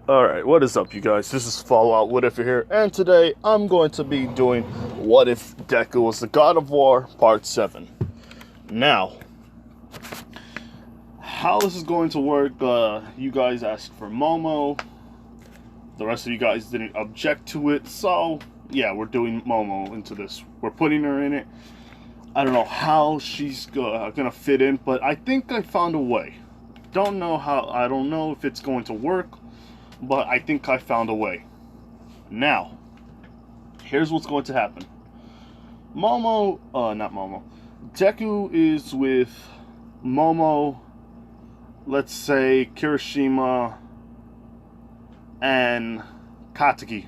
Alright, what is up, you guys? This is Fallout What If You're here, and today I'm going to be doing What If Deku Was the God of War, Part 7. Now, how this is going to work, you guys asked for Momo. The rest of you guys didn't object to it, so yeah, we're doing Momo into this. We're putting her in it. I don't know how she's gonna fit in, but I think I found a way. Don't know how, I don't know if it's going to work, but I think I found a way. Now, here's what's going to happen. Not Momo. Deku is with Momo, let's say Kirishima, and Katsuki.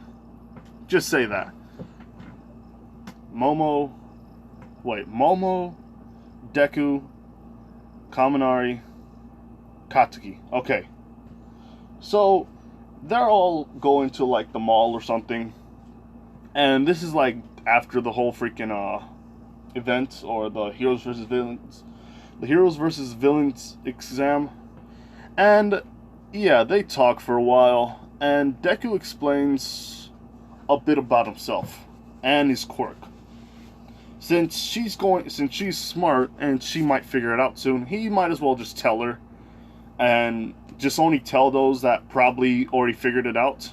Just say that. Momo, Deku, Kaminari, Katsuki. Okay. So, they're all going to like the mall or something, and this is like after the whole freaking event, or the heroes versus villains exam. And yeah, they talk for a while, and Deku explains a bit about himself and his quirk. Since she's smart and she might figure it out soon, he might as well just tell her, and just only tell those that probably already figured it out.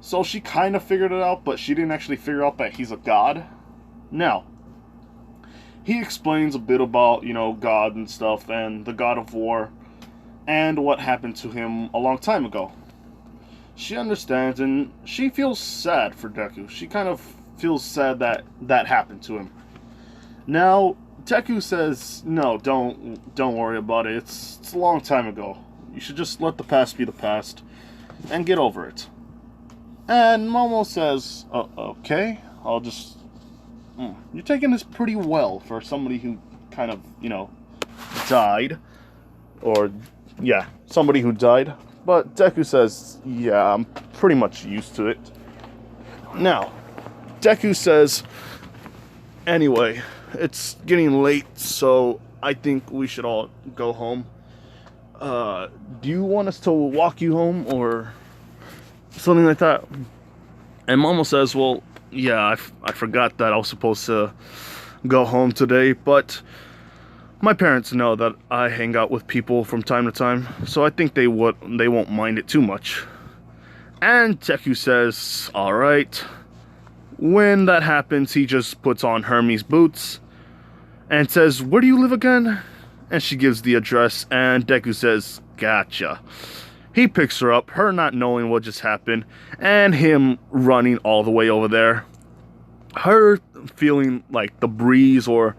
So she kind of figured it out, but she didn't actually figure out that he's a god. Now, he explains a bit about, God and stuff, and the God of War, and what happened to him a long time ago. She understands, and she feels sad for Deku. She kind of feels sad that that happened to him. Now, Deku says, no, don't worry about it. It's a long time ago. You should just let the past be the past and get over it. And Momo says, okay, I'll just... You're taking this pretty well for somebody who kind of, died. Or, yeah, somebody who died. But Deku says, yeah, I'm pretty much used to it. Now, Deku says, anyway, it's getting late, so I think we should all go home. Do you want us to walk you home, or something like that? And Momo says, well, yeah, I forgot that I was supposed to go home today, but my parents know that I hang out with people from time to time, so I think they won't mind it too much. And Deku says, alright. When that happens, he just puts on Hermes' boots and says, where do you live again? And she gives the address, and Deku says, gotcha. He picks her up, her not knowing what just happened, and him running all the way over there. Her feeling like the breeze or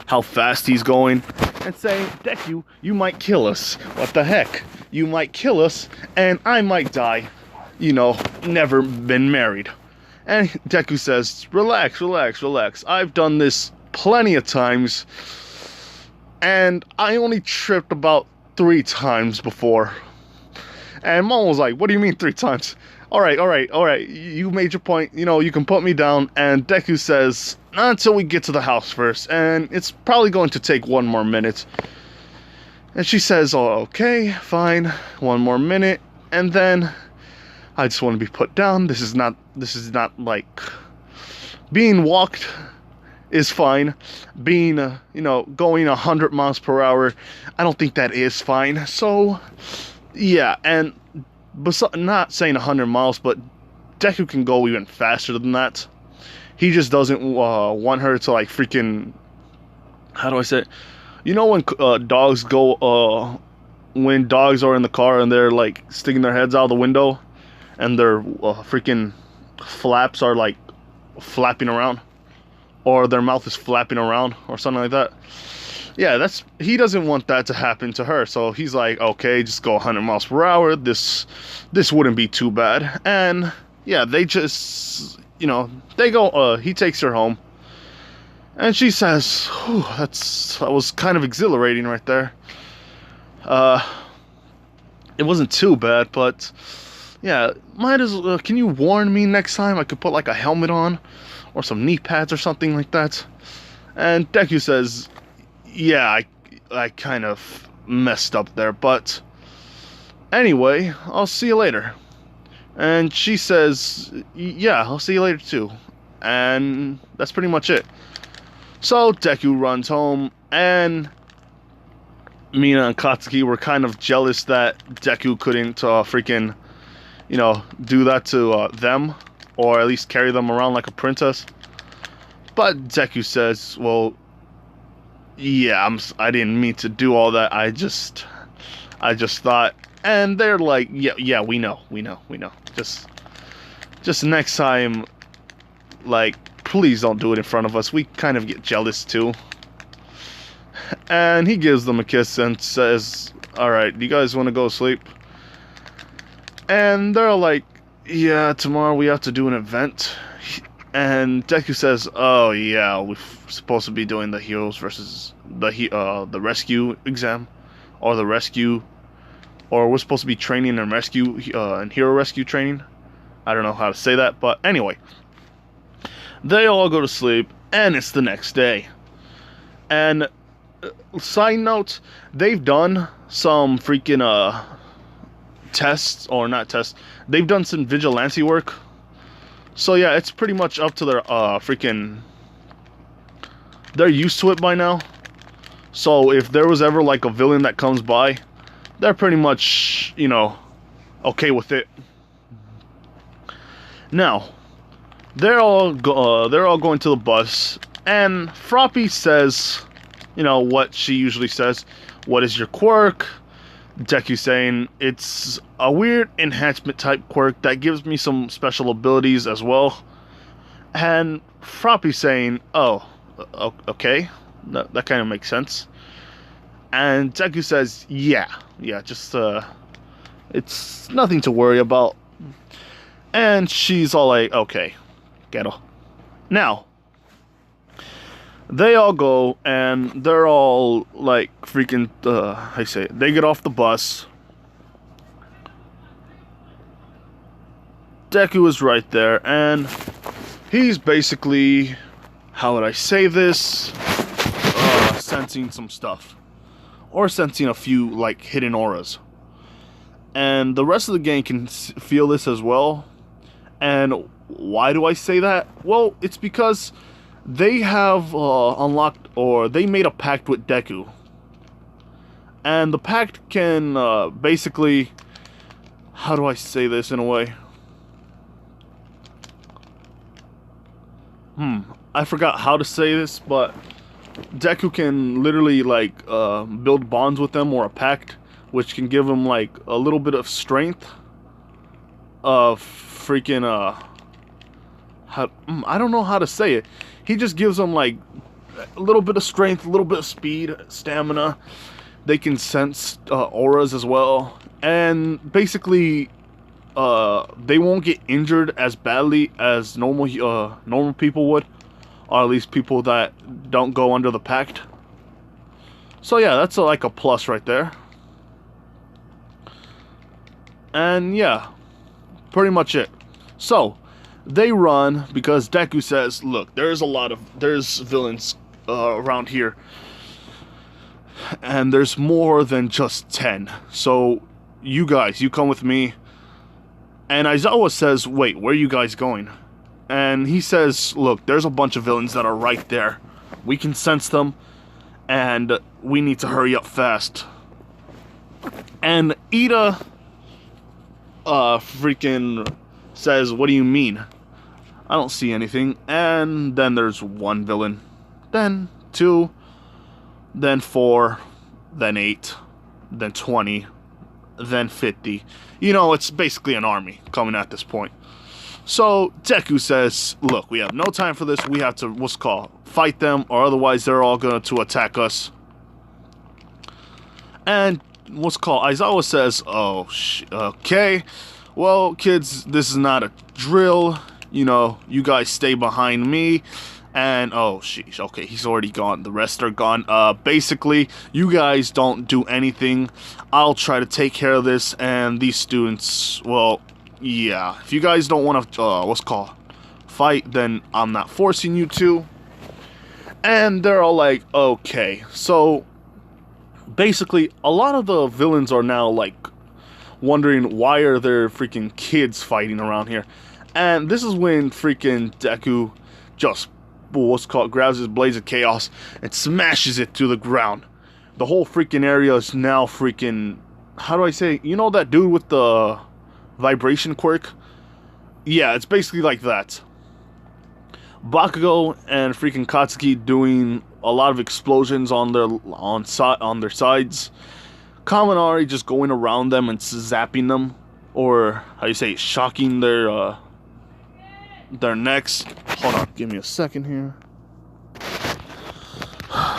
how fast he's going, and saying, Deku, you might kill us. What the heck? You might kill us, and I might die. Never been married. And Deku says, relax, relax, relax. I've done this plenty of times, and I only tripped about 3 times before. And Mom was like, what do you mean 3 times? Alright, you made your point, you can put me down. And Deku says, not until we get to the house first, and it's probably going to take 1 more minute. And she says, oh, okay, fine, 1 more minute, and then I just want to be put down. This is not like, being walked is fine. Being, going 100 miles per hour, I don't think that is fine. So, yeah, and not saying 100 miles, but Deku can go even faster than that. He just doesn't want her to, like, freaking, how do I say it? When dogs go, when dogs are in the car and they're, like, sticking their heads out the window, and their freaking flaps are, like, flapping around, or their mouth is flapping around, or something like that. Yeah, he doesn't want that to happen to her, so he's like, okay, just go 100 miles per hour, this wouldn't be too bad. And yeah, they just, they go, he takes her home, and she says, whew, that was kind of exhilarating right there. It wasn't too bad, but yeah, might as well, can you warn me next time? I could put like a helmet on, or some knee pads or something like that. And Deku says, yeah, I kind of messed up there, but anyway, I'll see you later. And she says, yeah, I'll see you later too. And that's pretty much it. So Deku runs home, and Mina and Katsuki were kind of jealous that Deku couldn't freaking, do that to them, or at least carry them around like a princess. But Deku says, well, yeah, I didn't mean to do all that. I just thought. And they're like, yeah, we know. Just next time, like, please don't do it in front of us. We kind of get jealous too. And he gives them a kiss and says, alright, do you guys want to go sleep? And they're like, yeah, tomorrow we have to do an event. And Deku says, oh yeah, we're supposed to be doing the heroes versus the rescue exam. Or the rescue, or we're supposed to be training in rescue, and hero rescue training. I don't know how to say that, but anyway. They all go to sleep, and it's the next day. And side note, they've done some freaking tests, or not tests. They've done some vigilante work. So yeah, it's pretty much up to their freaking. They're used to it by now. So if there was ever like a villain that comes by, they're pretty much, okay with it. Now, they're all going to the bus, and Froppy says, what she usually says. What is your quirk? Deku saying it's a weird enhancement type quirk that gives me some special abilities as well. And Froppy saying, oh, okay, that kind of makes sense. And Deku says, yeah, just it's nothing to worry about. And she's all like, okay, ghetto. Now, they all go, and they're all like freaking, how you say it? They get off the bus. Deku is right there, and he's basically, how would I say this? Sensing some stuff. Or sensing a few, like, hidden auras. And the rest of the gang can feel this as well. And why do I say that? Well, it's because they have unlocked, or they made a pact with Deku. And the pact can basically, how do I say this in a way? I forgot how to say this, but Deku can literally like build bonds with them, or a pact, which can give him like a little bit of strength. Of freaking I don't know how to say it. He just gives them like a little bit of strength, a little bit of speed, stamina. They can sense auras as well, and basically they won't get injured as badly as normal people would, or at least people that don't go under the pact. So yeah, that's like a plus right there. And yeah, pretty much it. So they run because Deku says, look, there's villains around here, and there's more than just 10. So you guys, you come with me. And Aizawa says, wait, where are you guys going? And he says, look, there's a bunch of villains that are right there. We can sense them, and we need to hurry up fast. And Ida freaking says, what do you mean? I don't see anything. And then there's one villain, then 2, then 4, then 8, then 20, then 50. It's basically an army coming at this point. So Deku says, look, we have no time for this. We have to, fight them, or otherwise they're all going to attack us. And Aizawa says, oh, okay. Well, kids, this is not a drill. You guys stay behind me. And, oh, sheesh, okay, he's already gone. The rest are gone. Basically, you guys don't do anything. I'll try to take care of this, and these students, well, yeah. If you guys don't want to, fight, then I'm not forcing you to. And they're all like, okay. So, basically, a lot of the villains are now, like, wondering why are there freaking kids fighting around here. And this is when freaking Deku just grabs his Blaze of Chaos and smashes it to the ground. The whole freaking area is now freaking, how do I say, you know that dude with the vibration quirk? Yeah, it's basically like that. Bakugo and freaking Katsuki doing a lot of explosions on their sides. Kaminari just going around them and zapping them, or how you say, shocking their necks. Hold on, give me a second here.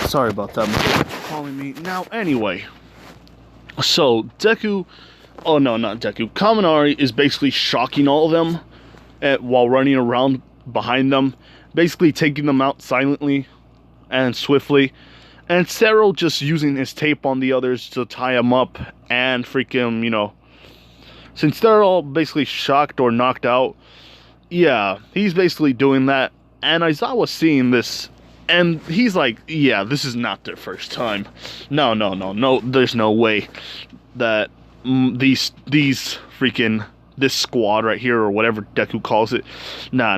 Sorry about that. My dad's calling me now. Anyway, so Deku, oh no, not Deku. Kaminari is basically shocking all of them while running around behind them, basically taking them out silently and swiftly. And Sero just using his tape on the others to tie them up and freaking, you know, since they're all basically shocked or knocked out, yeah, he's basically doing that. And Aizawa's seeing this, and he's like, yeah, this is not their first time. No, there's no way that these freaking, this squad right here, or whatever Deku calls it, nah,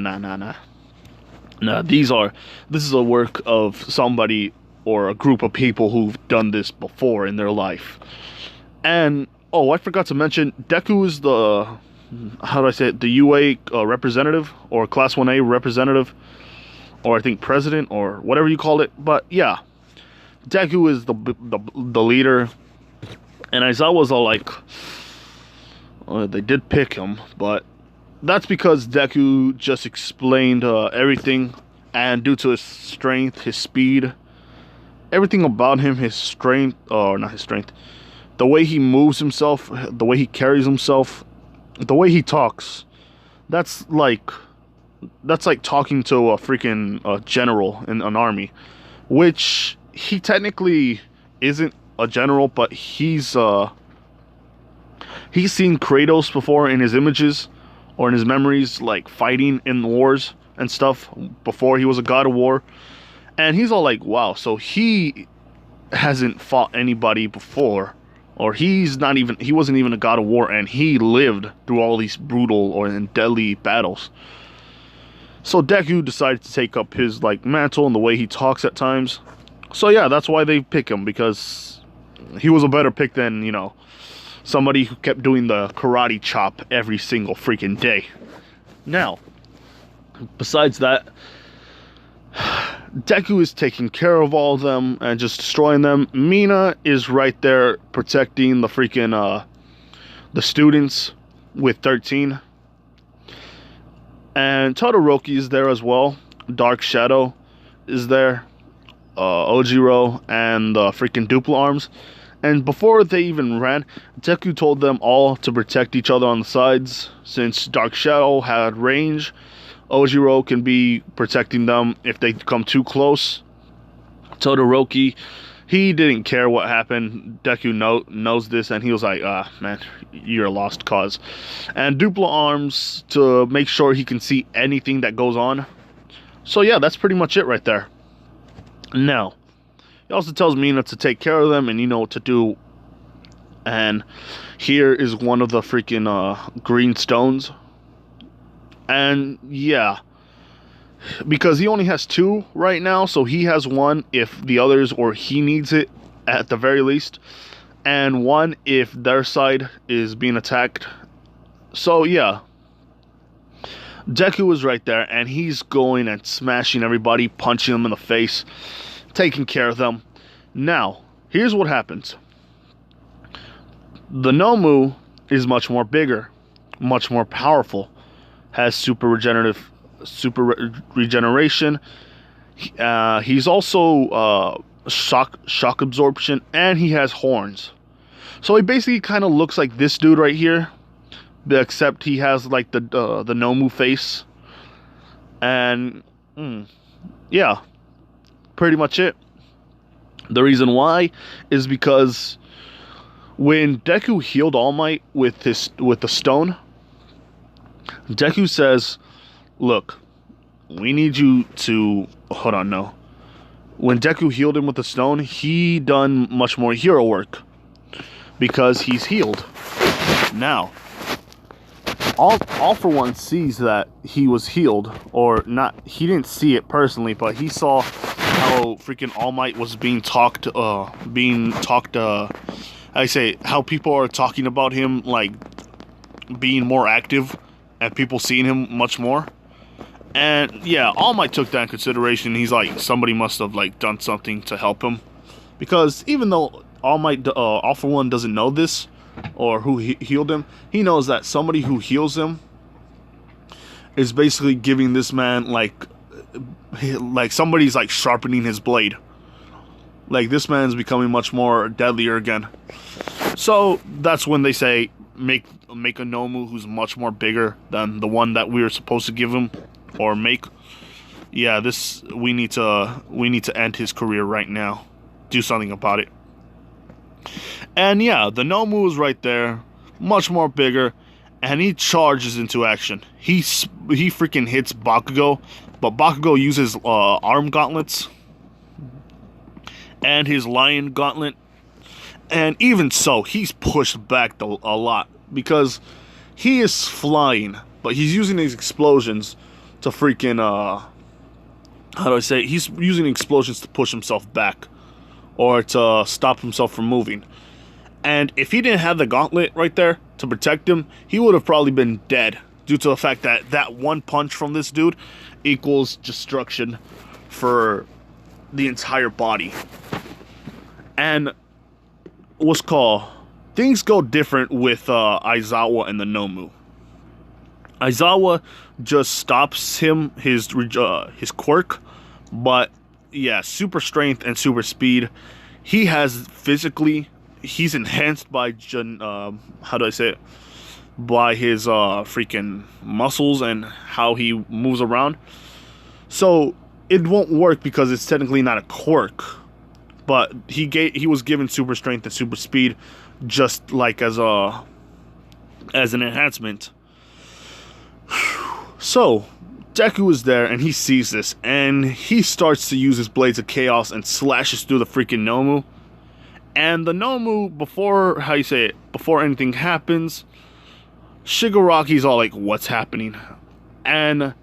this is a work of somebody or a group of people who've done this before in their life. And, oh, I forgot to mention, Deku is the, how do I say it, the UA representative, or Class 1A representative, or I think president, or whatever you call it. But, yeah, Deku is the leader, and Aizawa's all like, they did pick him, but that's because Deku just explained everything, and due to his strength, his speed, everything about him, his strength, or not his strength, the way he moves himself, the way he carries himself, the way he talks, that's like talking to a freaking general in an army, which he technically isn't a general, but he's seen Kratos before in his images or in his memories, like fighting in wars and stuff before he was a god of war. And he's all like, wow, so he hasn't fought anybody before, or he wasn't even a god of war, and he lived through all these brutal and deadly battles. So Deku decided to take up his like mantle and the way he talks at times. So yeah, that's why they pick him, because he was a better pick than, you know, somebody who kept doing the karate chop every single freaking day. Now, besides that, Deku is taking care of all of them and just destroying them. Mina is right there protecting the freaking the students with 13. And Todoroki is there as well. Dark Shadow is there. Ojiro and the freaking Duplo Arms. And before they even ran, Deku told them all to protect each other on the sides. Since Dark Shadow had range, Ojiro can be protecting them if they come too close. Todoroki, he didn't care what happened. Deku knows this, and he was like, man, you're a lost cause. And Duplo Arms to make sure he can see anything that goes on. So yeah, that's pretty much it right there. Now, he also tells Mina to take care of them and you know what to do. And here is one of the freaking green stones. And yeah, because he only has 2 right now, so he has 1 if the others, or he needs it at the very least, and 1 if their side is being attacked. So yeah, Deku is right there, and he's going and smashing everybody, punching them in the face, taking care of them. Now, here's what happens. The Nomu is much more bigger, much more powerful, has super regeneration. He's also shock absorption, and he has horns. So he basically kind of looks like this dude right here, except he has like the Nomu face. And yeah, pretty much it. The reason why is because when Deku healed All Might with the stone, Deku says, look, we need you to... Hold on, no. When Deku healed him with the stone, he done much more hero work. Because he's healed. Now, all for one sees that he was healed, or not. He didn't see it personally, but he saw how freaking All Might was being talked. I say how people are talking about him, like being more active, and people seeing him much more. And yeah, All Might took that in consideration. He's like, somebody must have like done something to help him, because even though All Might, All for One doesn't know this, or who healed him, he knows that somebody who heals him is basically giving this man like somebody's like sharpening his blade. Like, this man's becoming much more deadlier again. So that's when they say make a Nomu who's much more bigger than the one that we were supposed to give him, or make. Yeah, this we need to end his career right now. Do something about it. And yeah, the Nomu is right there, much more bigger, and he charges into action. He freaking hits Bakugo, but Bakugo uses arm gauntlets and his lion gauntlet, and even so, he's pushed back a lot because he is flying, but he's using these explosions to freaking how do I say it? He's using explosions to push himself back, or to stop himself from moving. And if he didn't have the gauntlet right there to protect him, he would have probably been dead, due to the fact that that one punch from this dude equals destruction for the entire body. And what's called, things go different with Aizawa and the Nomu. Aizawa just stops him, his quirk, but yeah, super strength and super speed. He has physically, he's enhanced by how do I say it? By his freaking muscles and how he moves around. So it won't work because it's technically not a quirk, but he was given super strength and super speed, just like as an enhancement. So Deku is there and he sees this, and he starts to use his blades of chaos and slashes through the freaking Nomu. And the Nomu, before anything happens, Shigaraki's all like, what's happening? And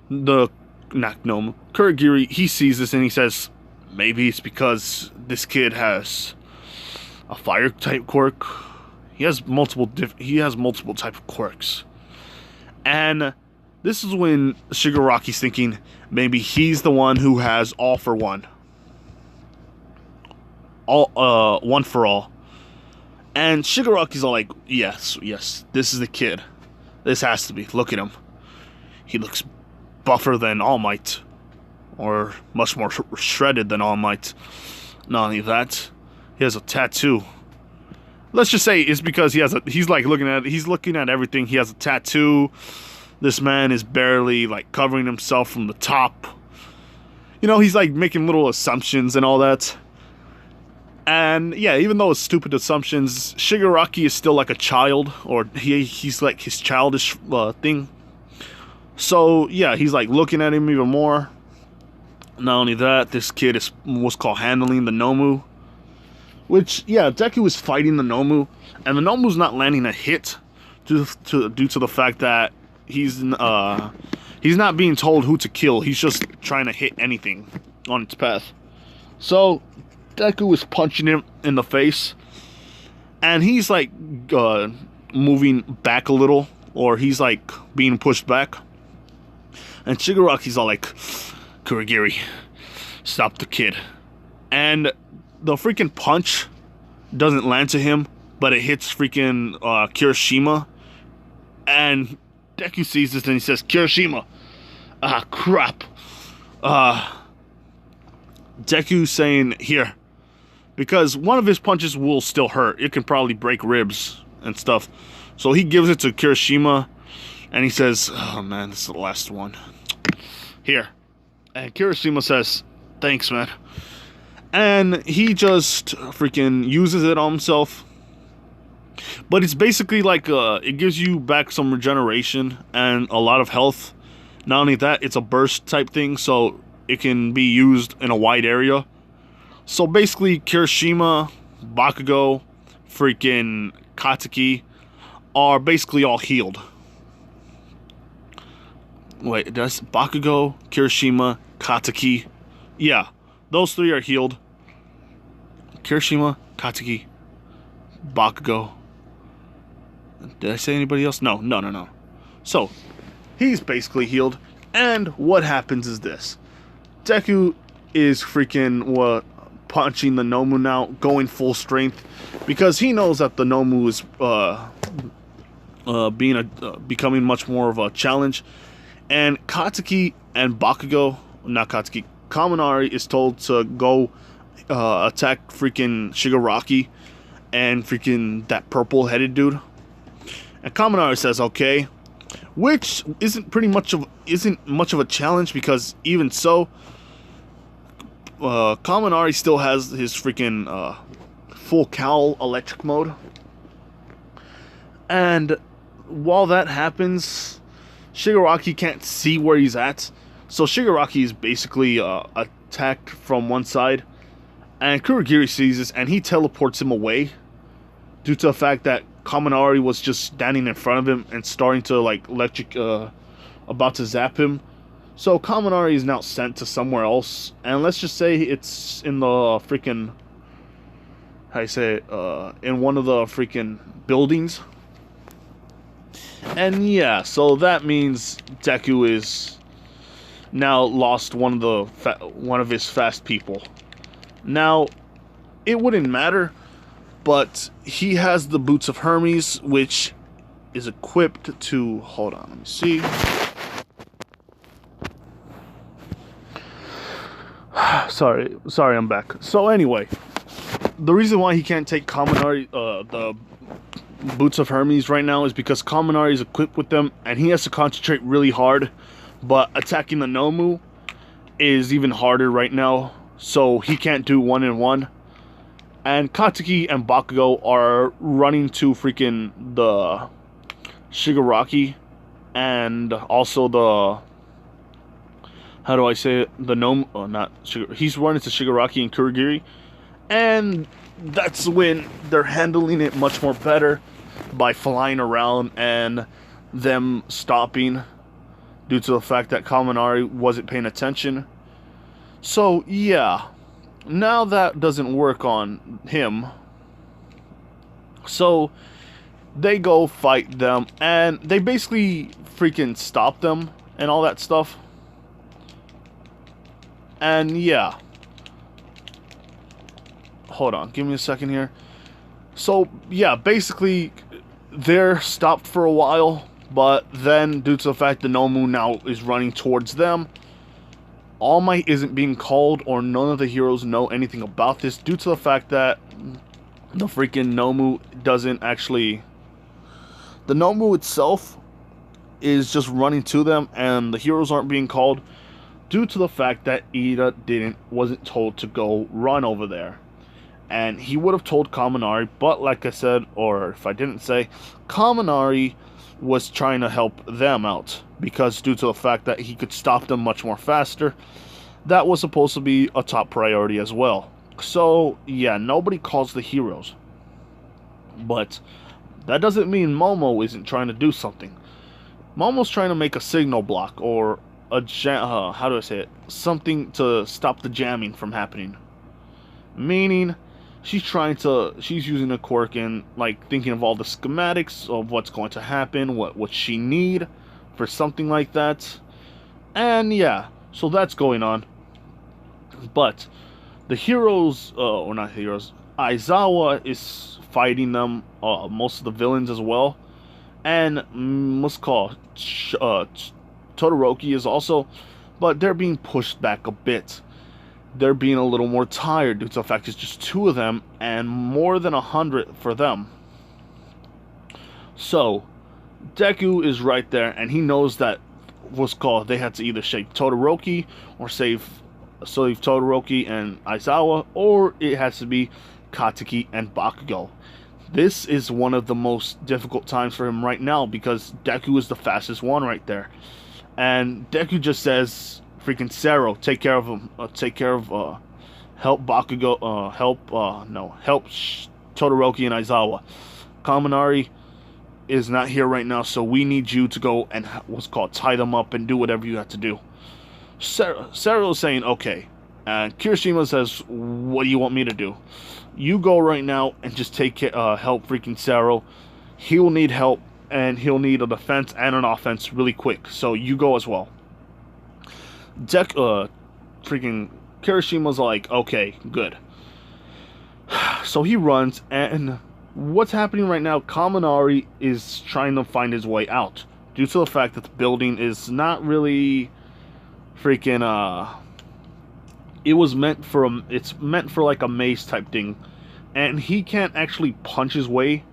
not Nomu, Kurogiri, he sees this and he says, maybe it's because this kid has a fire type quirk. He has multiple type of quirks. And this is when Shigaraki's thinking maybe he's the one who has all for one. One for all. And Shigaraki's all like, yes, this is the kid. This has to be. Look at him. He looks buffer than All Might, or much more shredded than All Might. Not only that, he has a tattoo. Let's just say it's because he's looking at everything. He has a tattoo. This man is barely like covering himself from the top. You know, he's like making little assumptions and all that. And yeah, even though it's stupid assumptions, Shigaraki is still like a child, or he's like his childish thing. So yeah, he's like looking at him even more. Not only that, this kid is what's called handling the Nomu. Which, yeah, Deku is fighting the Nomu, and the Nomu's not landing a hit due to the fact that he's not being told who to kill. He's just trying to hit anything on its path. So Deku is punching him in the face, and he's like moving back a little, or he's like being pushed back. And Shigaraki's all like, Kurogiri, stop the kid. And the freaking punch doesn't land to him, but it hits freaking Kirishima. And Deku sees this and he says, Kirishima, crap. Deku saying, here, because one of his punches will still hurt. It can probably break ribs and stuff. So he gives it to Kirishima, and he says, oh man, this is the last one. Here. And Kirishima says, thanks, man. And he just freaking uses it on himself. But it's basically like, it gives you back some regeneration and a lot of health. Not only that, it's a burst type thing, so it can be used in a wide area. So basically, Kirishima, Bakugo, freaking Katsuki, are basically all healed. Wait, that's Bakugo, Kirishima, Katsuki. Yeah, those three are healed. Kirishima, Katsuki, Bakugo. Did I say anybody else? No. So, he's basically healed. And what happens is this. Deku is freaking punching the Nomu now, going full strength. Because he knows that the Nomu is becoming much more of a challenge. And Katsuki and Bakugo, not Katsuki, Kaminari is told to go attack freaking Shigaraki and freaking that purple-headed dude. And Kaminari says okay, which isn't much of a challenge, because even so, Kaminari still has his freaking full cowl electric mode. And while that happens, Shigaraki can't see where he's at. So Shigaraki is basically attacked from one side. And Kurogiri sees this and he teleports him away. Due to the fact that Kaminari was just standing in front of him and starting to like about to zap him. So Kaminari is now sent to somewhere else. And let's just say it's in the freaking... how you say it? In one of the freaking buildings. And yeah, so that means Deku is now lost one of his fast people. Now, it wouldn't matter, but he has the Boots of Hermes, which is equipped to... hold on, let me see. Sorry, I'm back. So anyway, the reason why he can't take Kaminari, the Boots of Hermes right now, is because Kaminari is equipped with them and he has to concentrate really hard, but attacking the Nomu is even harder right now, so he can't do 1-in-1. And Katsuki and Bakugo are running to freaking the Shigaraki and also the... how do I say it? The Nomu... oh, not Shigaraki. He's running to Shigaraki and Kurogiri. And that's when they're handling it much more better by flying around and them stopping due to the fact that Kaminari wasn't paying attention. So, yeah. Now that doesn't work on him. So, they go fight them and they basically freaking stop them and all that stuff. And yeah. Hold on, give me a second here. So, yeah, basically, they're stopped for a while, but then, due to the fact that Nomu now is running towards them, All Might isn't being called, or none of the heroes know anything about this, due to the fact that the freaking Nomu doesn't actually... the Nomu itself is just running to them, and the heroes aren't being called, due to the fact that Ida wasn't told to go run over there. And he would have told Kaminari, but like I said, or if I didn't say, Kaminari was trying to help them out. Because due to the fact that he could stop them much more faster, that was supposed to be a top priority as well. So, yeah, nobody calls the heroes. But that doesn't mean Momo isn't trying to do something. Momo's trying to make a signal block, or a how do I say it? Something to stop the jamming from happening. Meaning... she's using a quirk and like thinking of all the schematics of what's going to happen, what she need for something like that. And yeah, so that's going on. But the heroes, or not heroes, Aizawa is fighting them, most of the villains as well. And let's call Todoroki is also, but they're being pushed back a bit. They're being a little more tired due to the fact it's just 2 of them and more than 100 for them. So, Deku is right there and he knows that they had to either save Todoroki or save Todoroki and Aizawa, or it has to be Katsuki and Bakugo. This is one of the most difficult times for him right now because Deku is the fastest one right there. And Deku just says... freaking Sero, take care of him. Help Bakugo. Help Todoroki and Aizawa. Kaminari, is not here right now, so we need you to go and what's called tie them up and do whatever you have to do. Sarah is saying, okay. And Kirishima says, what do you want me to do? You go right now and just take help freaking Sarah. He'll need help, and he'll need a defense and an offense really quick. So you go as well. Freaking Kirishima's like, okay, good. So he runs, and what's happening right now, Kaminari is trying to find his way out. Due to the fact that the building is not really freaking, it's meant for like a maze type thing. And he can't actually punch his way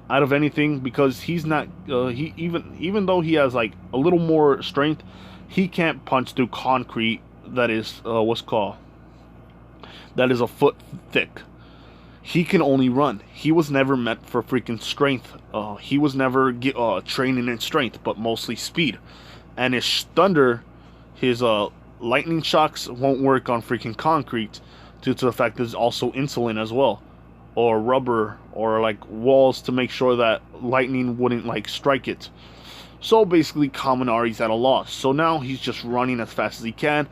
out of anything because he's not, even though he has like a little more strength, he can't punch through concrete that is, that is a foot thick. He can only run. He was never meant for freaking strength. He was never training in strength, but mostly speed. And his thunder, his lightning shocks won't work on freaking concrete due to the fact there's also insulin as well, or rubber, or like walls to make sure that lightning wouldn't like strike it. So basically Kaminari's at a loss. So now he's just running as fast as he can,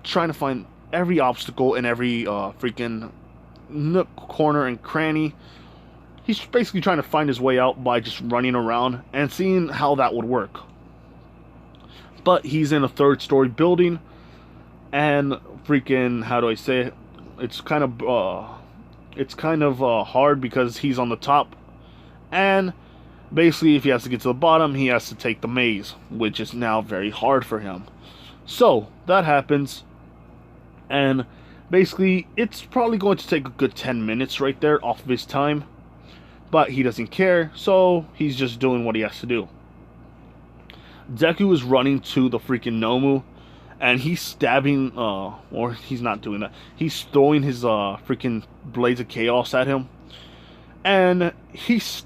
trying to find every obstacle and every freaking nook, corner, and cranny. He's basically trying to find his way out by just running around and seeing how that would work. But he's in a third-story building, and freaking, how do I say it? It's kind of hard because he's on the top, and basically if he has to get to the bottom, he has to take the maze, which is now very hard for him. So that happens, and basically it's probably going to take a good 10 minutes right there off of his time, but he doesn't care, so he's just doing what he has to do. Deku is running to the freaking Nomu, and he's stabbing, or he's not doing that. He's throwing his freaking blades of chaos at him, and it's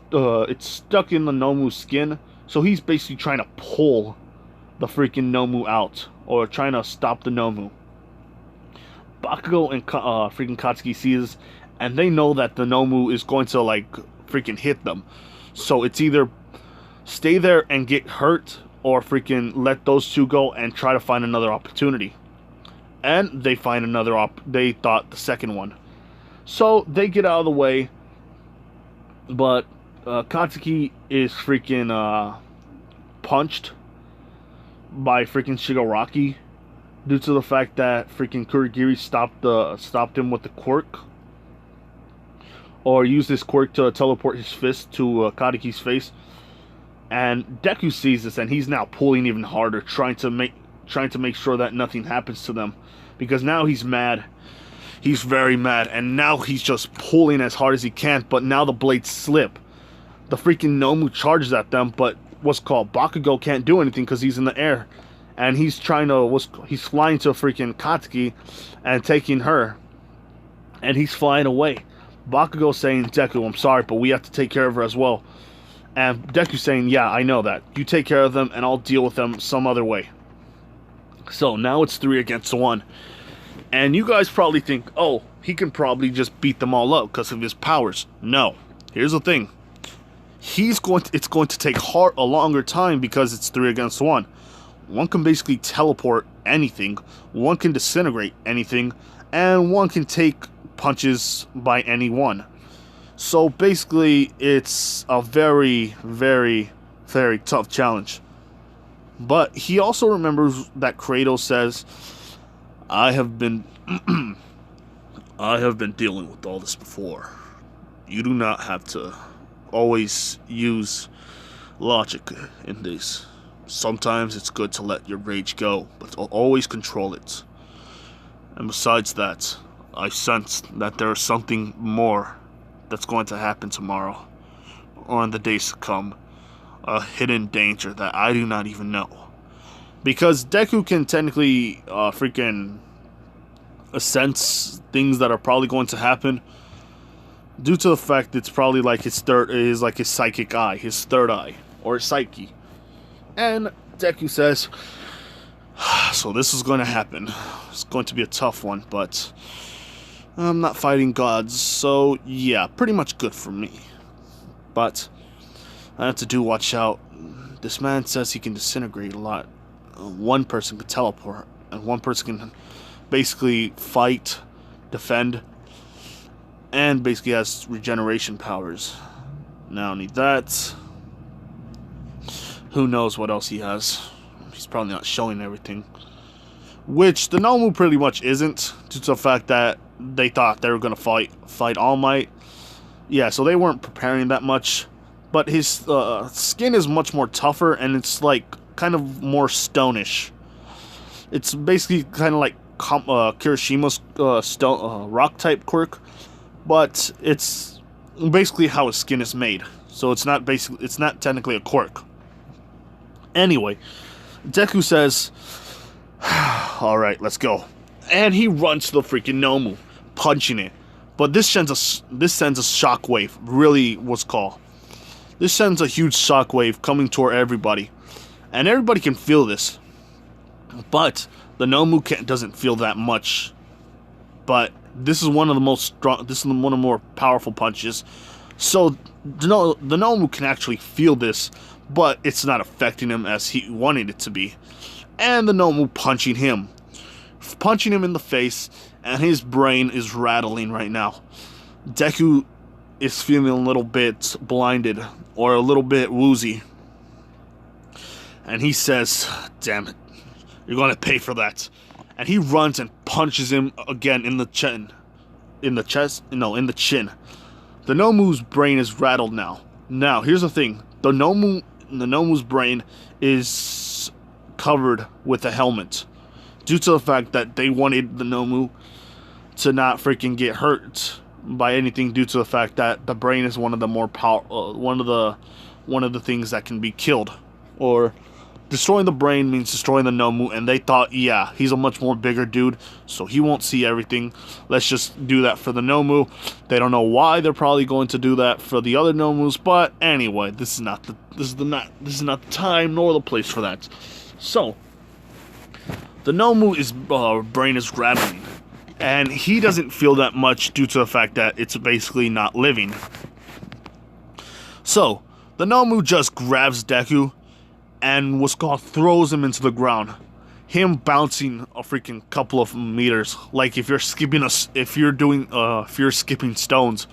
stuck in the Nomu's skin. So he's basically trying to pull the freaking Nomu out, or trying to stop the Nomu. Bakugo and freaking Katsuki see this, and they know that the Nomu is going to like freaking hit them. So it's either stay there and get hurt, or freaking let those two go and try to find another opportunity. And they find another they thought the second one. So they get out of the way, but Katsuki is freaking punched by freaking Shigaraki due to the fact that freaking Kurogiri stopped him with the quirk, or used his quirk to teleport his fist to Katsuki's face. And Deku sees this, and he's now pulling even harder, trying to make sure that nothing happens to them, because now he's mad. He's very mad, and now he's just pulling as hard as he can. But now the blades slip. The freaking Nomu charges at them, but Bakugo can't do anything because he's in the air, and he's flying to freaking Katsuki and taking her, and he's flying away. Bakugo saying, Deku, I'm sorry, but we have to take care of her as well. And Deku saying, yeah, I know that. You take care of them, and I'll deal with them some other way. So now it's 3 against 1. And you guys probably think, oh, he can probably just beat them all up because of his powers. No. Here's the thing. It's going to take a longer time because it's 3 against 1. One can basically teleport anything. One can disintegrate anything. And one can take punches by anyone. So basically, it's a very, very, very tough challenge. But he also remembers that Kratos says, I have been dealing with all this before. You do not have to always use logic in this. Sometimes it's good to let your rage go, but always control it. And besides that, I sensed that there is something more that's going to happen tomorrow, or in the days to come. A hidden danger that I do not even know. Because Deku can technically freaking sense things that are probably going to happen, due to the fact it's probably like his psychic eye, his third eye, or his psyche. And Deku says, so this is going to happen. It's going to be a tough one, but I'm not fighting gods, so yeah, pretty much good for me. But That's to do, watch out. This man says he can disintegrate a lot. One person can teleport, and one person can basically fight, defend, and basically has regeneration powers. Now, need that. Who knows what else he has? He's probably not showing everything. Which the Nomu pretty much isn't, due to the fact that they thought they were going to fight All Might. Yeah, so they weren't preparing that much. But his skin is much more tougher, and it's like kind of more stonish. It's basically kind of like Kirishima's rock type quirk, but it's basically how his skin is made. So it's not technically a quirk. Anyway, Deku says, "All right, let's go," and he runs to the freaking Nomu, punching it. But this sends a shockwave. Really, what's called. This sends a huge shockwave coming toward everybody, and everybody can feel this. But the Nomu doesn't feel that much. But this is one of the most strong. This is one of the more powerful punches. So the Nomu can actually feel this, but it's not affecting him as he wanted it to be. And the Nomu punching him in the face, and his brain is rattling right now. Deku is feeling a little bit blinded, or a little bit woozy. And he says, "Damn it, you're gonna pay for that." And he runs and punches him again in the chin. In the chin. The Nomu's brain is rattled now. Now, here's the thing. The Nomu's brain is covered with a helmet, due to the fact that they wanted the Nomu to not freaking get hurt by anything, due to the fact that the brain is one of the more one of the things that can be killed. Or destroying the brain means destroying the Nomu, and they thought, yeah, he's a much more bigger dude, so he won't see everything. Let's just do that for the Nomu. They don't know why they're probably going to do that for the other Nomus, but anyway, this is not the time nor the place for that. So the Nomu's brain is rattling, and he doesn't feel that much due to the fact that it's basically not living. So the Nomu just grabs Deku and throws him into the ground. Him bouncing a freaking couple of meters, like if you're skipping stones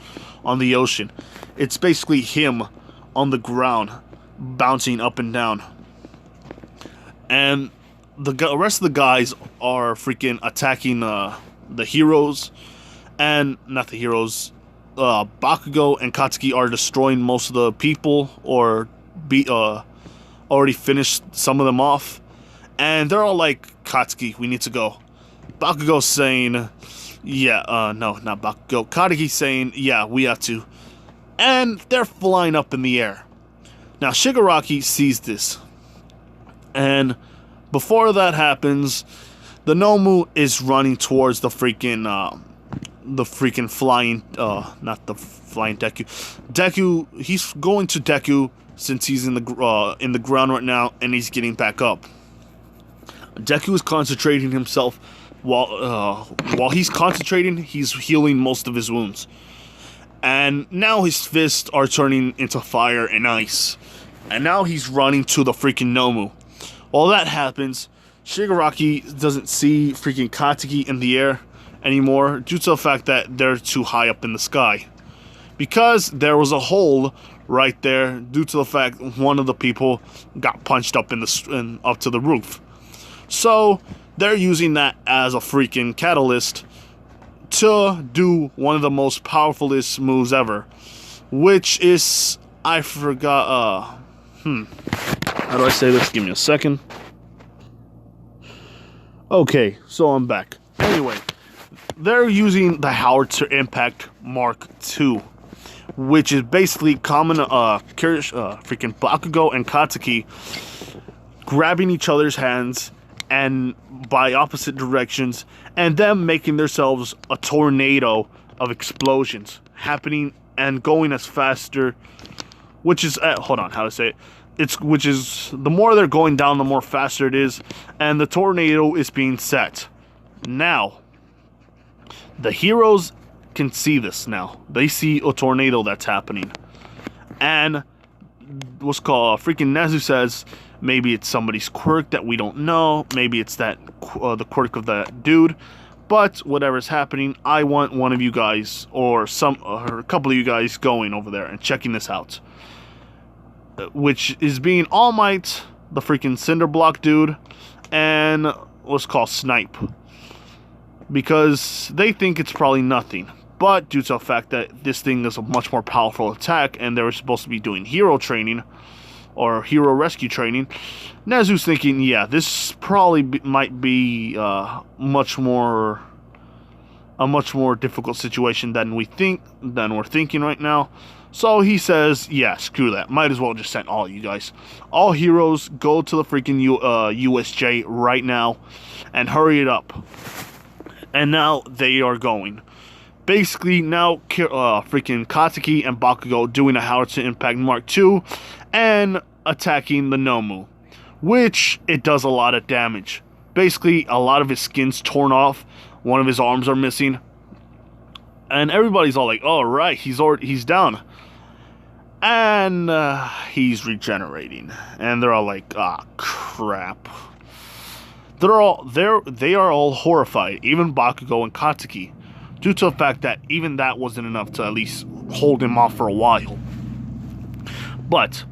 on the ocean. It's basically him on the ground, bouncing up and down. And the rest of the guys are freaking attacking the heroes, and not the heroes. Bakugo and Katsuki are destroying most of the people, or already finished some of them off, and they're all like, "Katsuki, we need to go." Bakugo's saying, "Yeah, no, not Bakugo." Katsuki's saying, "Yeah, we have to," and they're flying up in the air. Now Shigaraki sees this, and before that happens, the Nomu is running towards the freaking flying, not the flying Deku. Deku, he's going to Deku since he's in the ground right now, and he's getting back up. Deku is concentrating himself. While he's concentrating, he's healing most of his wounds. And now his fists are turning into fire and ice. And now he's running to the freaking Nomu. While that happens, Shigaraki doesn't see freaking Katsuki in the air anymore, due to the fact that they're too high up in the sky. Because there was a hole right there, due to the fact one of the people got punched up up to the roof. So they're using that as a freaking catalyst to do one of the most powerfulest moves ever, which is, I forgot, how do I say this? Give me a second. Okay, so I'm back. Anyway, they're using the Howitzer Impact Mark II, which is basically common, freaking Bakugo and Katsuki grabbing each other's hands and by opposite directions, and them making themselves a tornado of explosions happening and going as faster, which is, hold on, how to say it? Which is, the more they're going down, the more faster it is, and the tornado is being set. Now, the heroes can see this now. They see a tornado that's happening. And what's called freaking Nezu says maybe it's somebody's quirk that we don't know. Maybe it's that the quirk of that dude. But whatever's happening, I want one of you guys or a couple of you guys going over there and checking this out. Which is being All Might, the freaking Cinder Block dude, and what's called Snipe. Because they think it's probably nothing. But due to the fact that this thing is a much more powerful attack and they're supposed to be doing hero training or hero rescue training, Nezu's thinking, yeah, this probably might be a much more difficult situation than we're thinking right now. So he says, yeah, screw that. Might as well just send all you guys. All heroes, go to the freaking USJ right now and hurry it up. And now they are going. Basically, now freaking Katsuki and Bakugo doing a Howitzer Impact Mark II and attacking the Nomu, which it does a lot of damage. Basically, a lot of his skin's torn off, one of his arms are missing, and everybody's all like, "Oh right, he's down," and he's regenerating, and they're all like, "Ah, crap." They are all horrified, even Bakugo and Katsuki, due to the fact that even that wasn't enough to at least hold him off for a while. But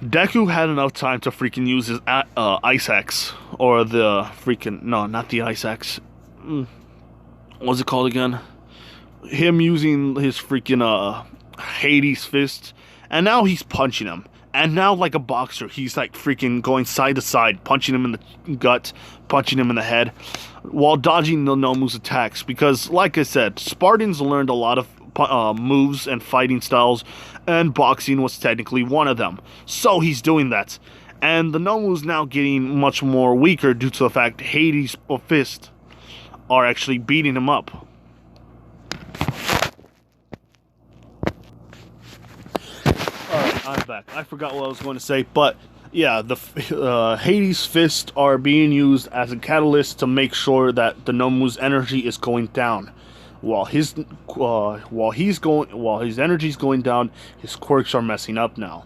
Deku had enough time to freaking use his Ice Axe, or the freaking, no, not the Ice Axe. What's it called again? Him using his freaking Hades fist, and now he's punching him. And now, like a boxer, he's like freaking going side to side, punching him in the gut, punching him in the head, while dodging the Nomu's attacks. Because, like I said, Spartans learned a lot of moves and fighting styles, and boxing was technically one of them. So he's doing that. And the Nomu's now getting much more weaker due to the fact Hades' fist are actually beating him up. I'm back. I forgot what I was going to say, but yeah, the Hades' fists are being used as a catalyst to make sure that the Nomu's energy is going down. While his energy's going down, his quirks are messing up now.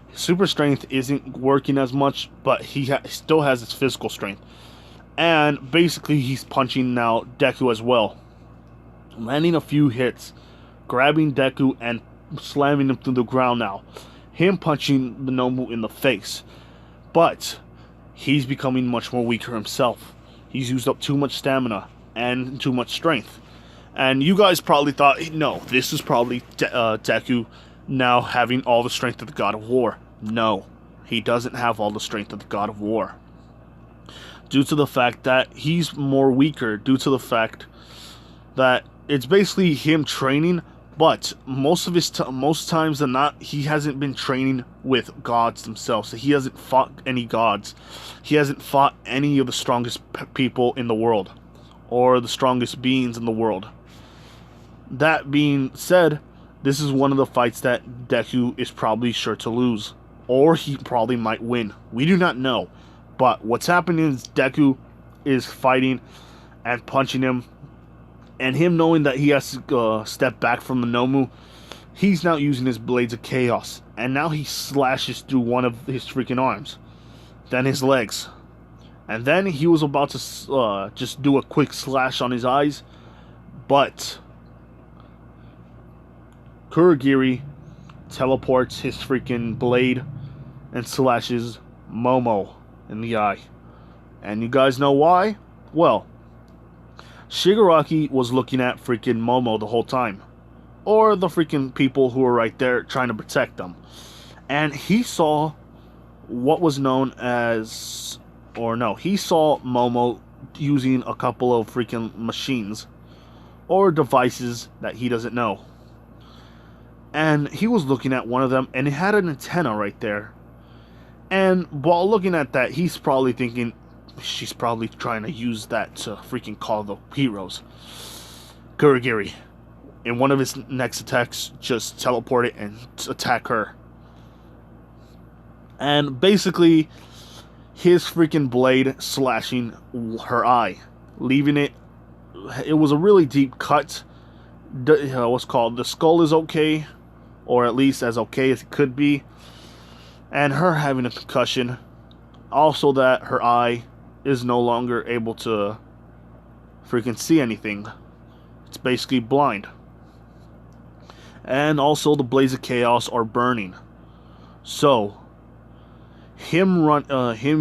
His super strength isn't working as much, but he still has his physical strength. And basically, he's punching now Deku as well, landing a few hits, grabbing Deku and slamming him to the ground now. Him punching the Nomu in the face. But he's becoming much more weaker himself. He's used up too much stamina and too much strength. And you guys probably thought, no, this is probably Deku now having all the strength of the God of War. No, he doesn't have all the strength of the God of War. Due to the fact that he's more weaker, due to the fact that it's basically him training. But most times than not, he hasn't been training with gods themselves. So he hasn't fought any gods. He hasn't fought any of the strongest people in the world, or the strongest beings in the world. That being said, this is one of the fights that Deku is probably sure to lose, or he probably might win. We do not know. But what's happening is Deku is fighting and punching him. And him knowing that he has to step back from the Nomu, he's now using his Blades of Chaos. And now he slashes through one of his freaking arms. Then his legs. And then he was about to just do a quick slash on his eyes. But Kurogiri teleports his freaking blade and slashes Momo in the eye. And you guys know why? Well, Shigaraki was looking at freaking Momo the whole time. Or the freaking people who were right there trying to protect them. And he saw what was known as... Or no, he saw Momo using a couple of freaking machines. Or devices that he doesn't know. And he was looking at one of them and it had an antenna right there. And while looking at that, he's probably thinking... She's probably trying to use that to freaking call the heroes. Kurogiri, in one of his next attacks, just teleport it and attack her. And basically, his freaking blade slashing her eye, leaving it. It was a really deep cut. What's called the skull is okay, or at least as okay as it could be, and her having a concussion. Also, that her eye is no longer able to freaking see anything. It's basically blind. And also, the Blades of Chaos are burning. So, him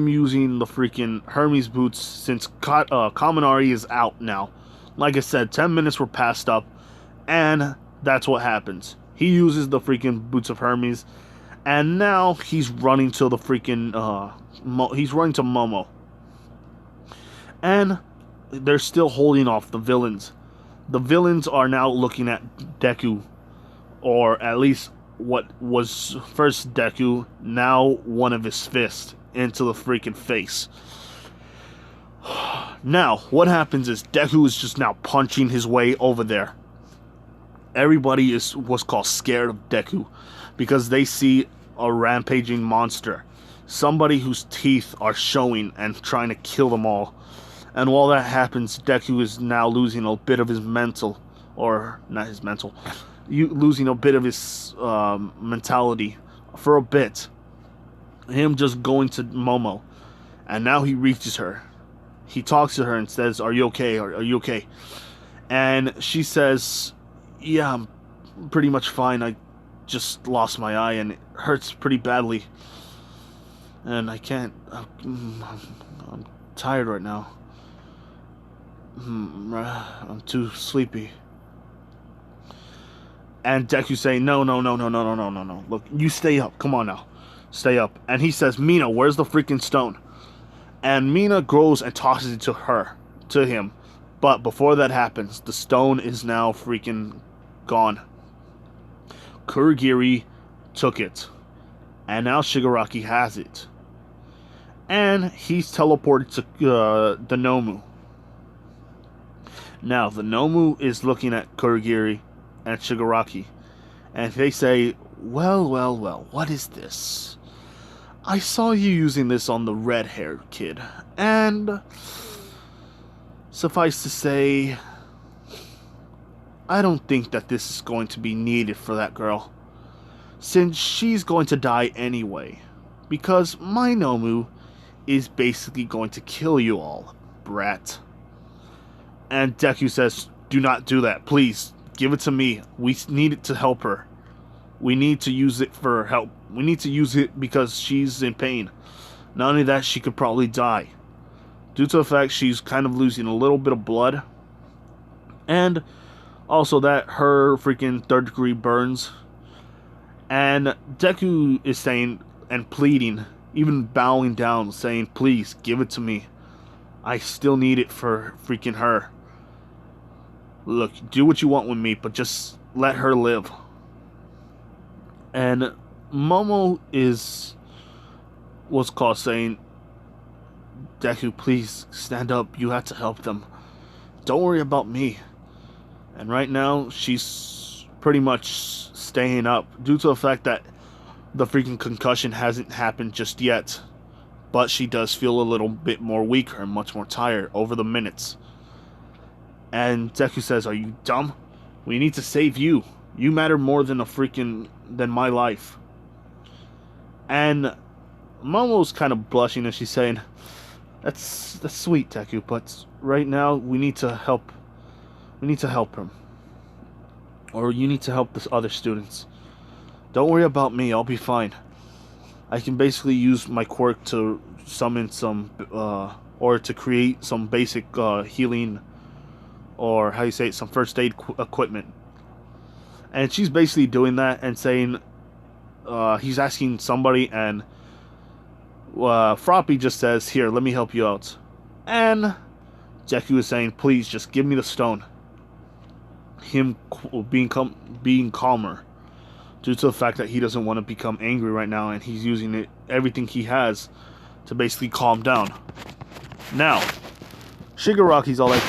using the freaking Hermes boots, since Kaminari is out now. Like I said, 10 minutes were passed up, and that's what happens. He uses the freaking boots of Hermes, and now he's running to the freaking he's running to Momo, and they're still holding off the villains. The villains are now looking at Deku, or at least what was first Deku, now one of his fists, into the freaking face. Now, what happens is Deku is just now punching his way over there. Everybody is what's called scared of Deku because they see a rampaging monster. Somebody whose teeth are showing and trying to kill them all. And while that happens, Deku is now losing a bit of his mental, or not his mental, losing a bit of his mentality for a bit. Him just going to Momo, and now he reaches her. He talks to her and says, "Are you okay? Are you okay?" And she says, "Yeah, I'm pretty much fine. I just lost my eye and it hurts pretty badly. And I can't... I'm tired right now. I'm too sleepy." And Deku saying, No. Look, you stay up. Come on now. Stay up. And he says, "Mina, where's the freaking stone?" And Mina goes and tosses it to him. But before that happens, the stone is now freaking gone. Kurogiri took it. And now Shigaraki has it. And he's teleported to the Nomu. Now, the Nomu is looking at Kurogiri and Shigaraki. And they say, well, what is this? I saw you using this on the red-haired kid. And suffice to say, I don't think that this is going to be needed for that girl, since she's going to die anyway, because my Nomu is basically going to kill you all, brat. And Deku says, "Do not do that, please. Give it to me. We need it to help her. We need to use it for help. We need to use it because she's in pain. Not only that, she could probably die, due to the fact she's kind of losing a little bit of blood. And also that her freaking third degree burns." And Deku is saying and pleading, even bowing down, saying, "Please, give it to me. I still need it for freaking her. Look, do what you want with me, but just let her live." And Momo is what's called saying, "Deku, please, stand up. You have to help them. Don't worry about me." And right now, she's pretty much staying up, due to the fact that the freaking concussion hasn't happened just yet. But she does feel a little bit more weaker and much more tired over the minutes. And Deku says, "Are you dumb? We need to save you. You matter more than than my life." And Momo's kind of blushing as she's saying, That's sweet, Deku, but right now we need to help. We need to help him. Or you need to help the other students. Don't worry about me, I'll be fine. I can basically use my quirk to summon some, or to create some basic healing, or how you say it, some first aid equipment." And she's basically doing that and saying, he's asking somebody, and Froppy just says, "Here, let me help you out." And Deku is saying, "Please, just give me the stone." Him being calmer, due to the fact that he doesn't want to become angry right now, and he's using everything he has to basically calm down. Now, Shigaraki's all like,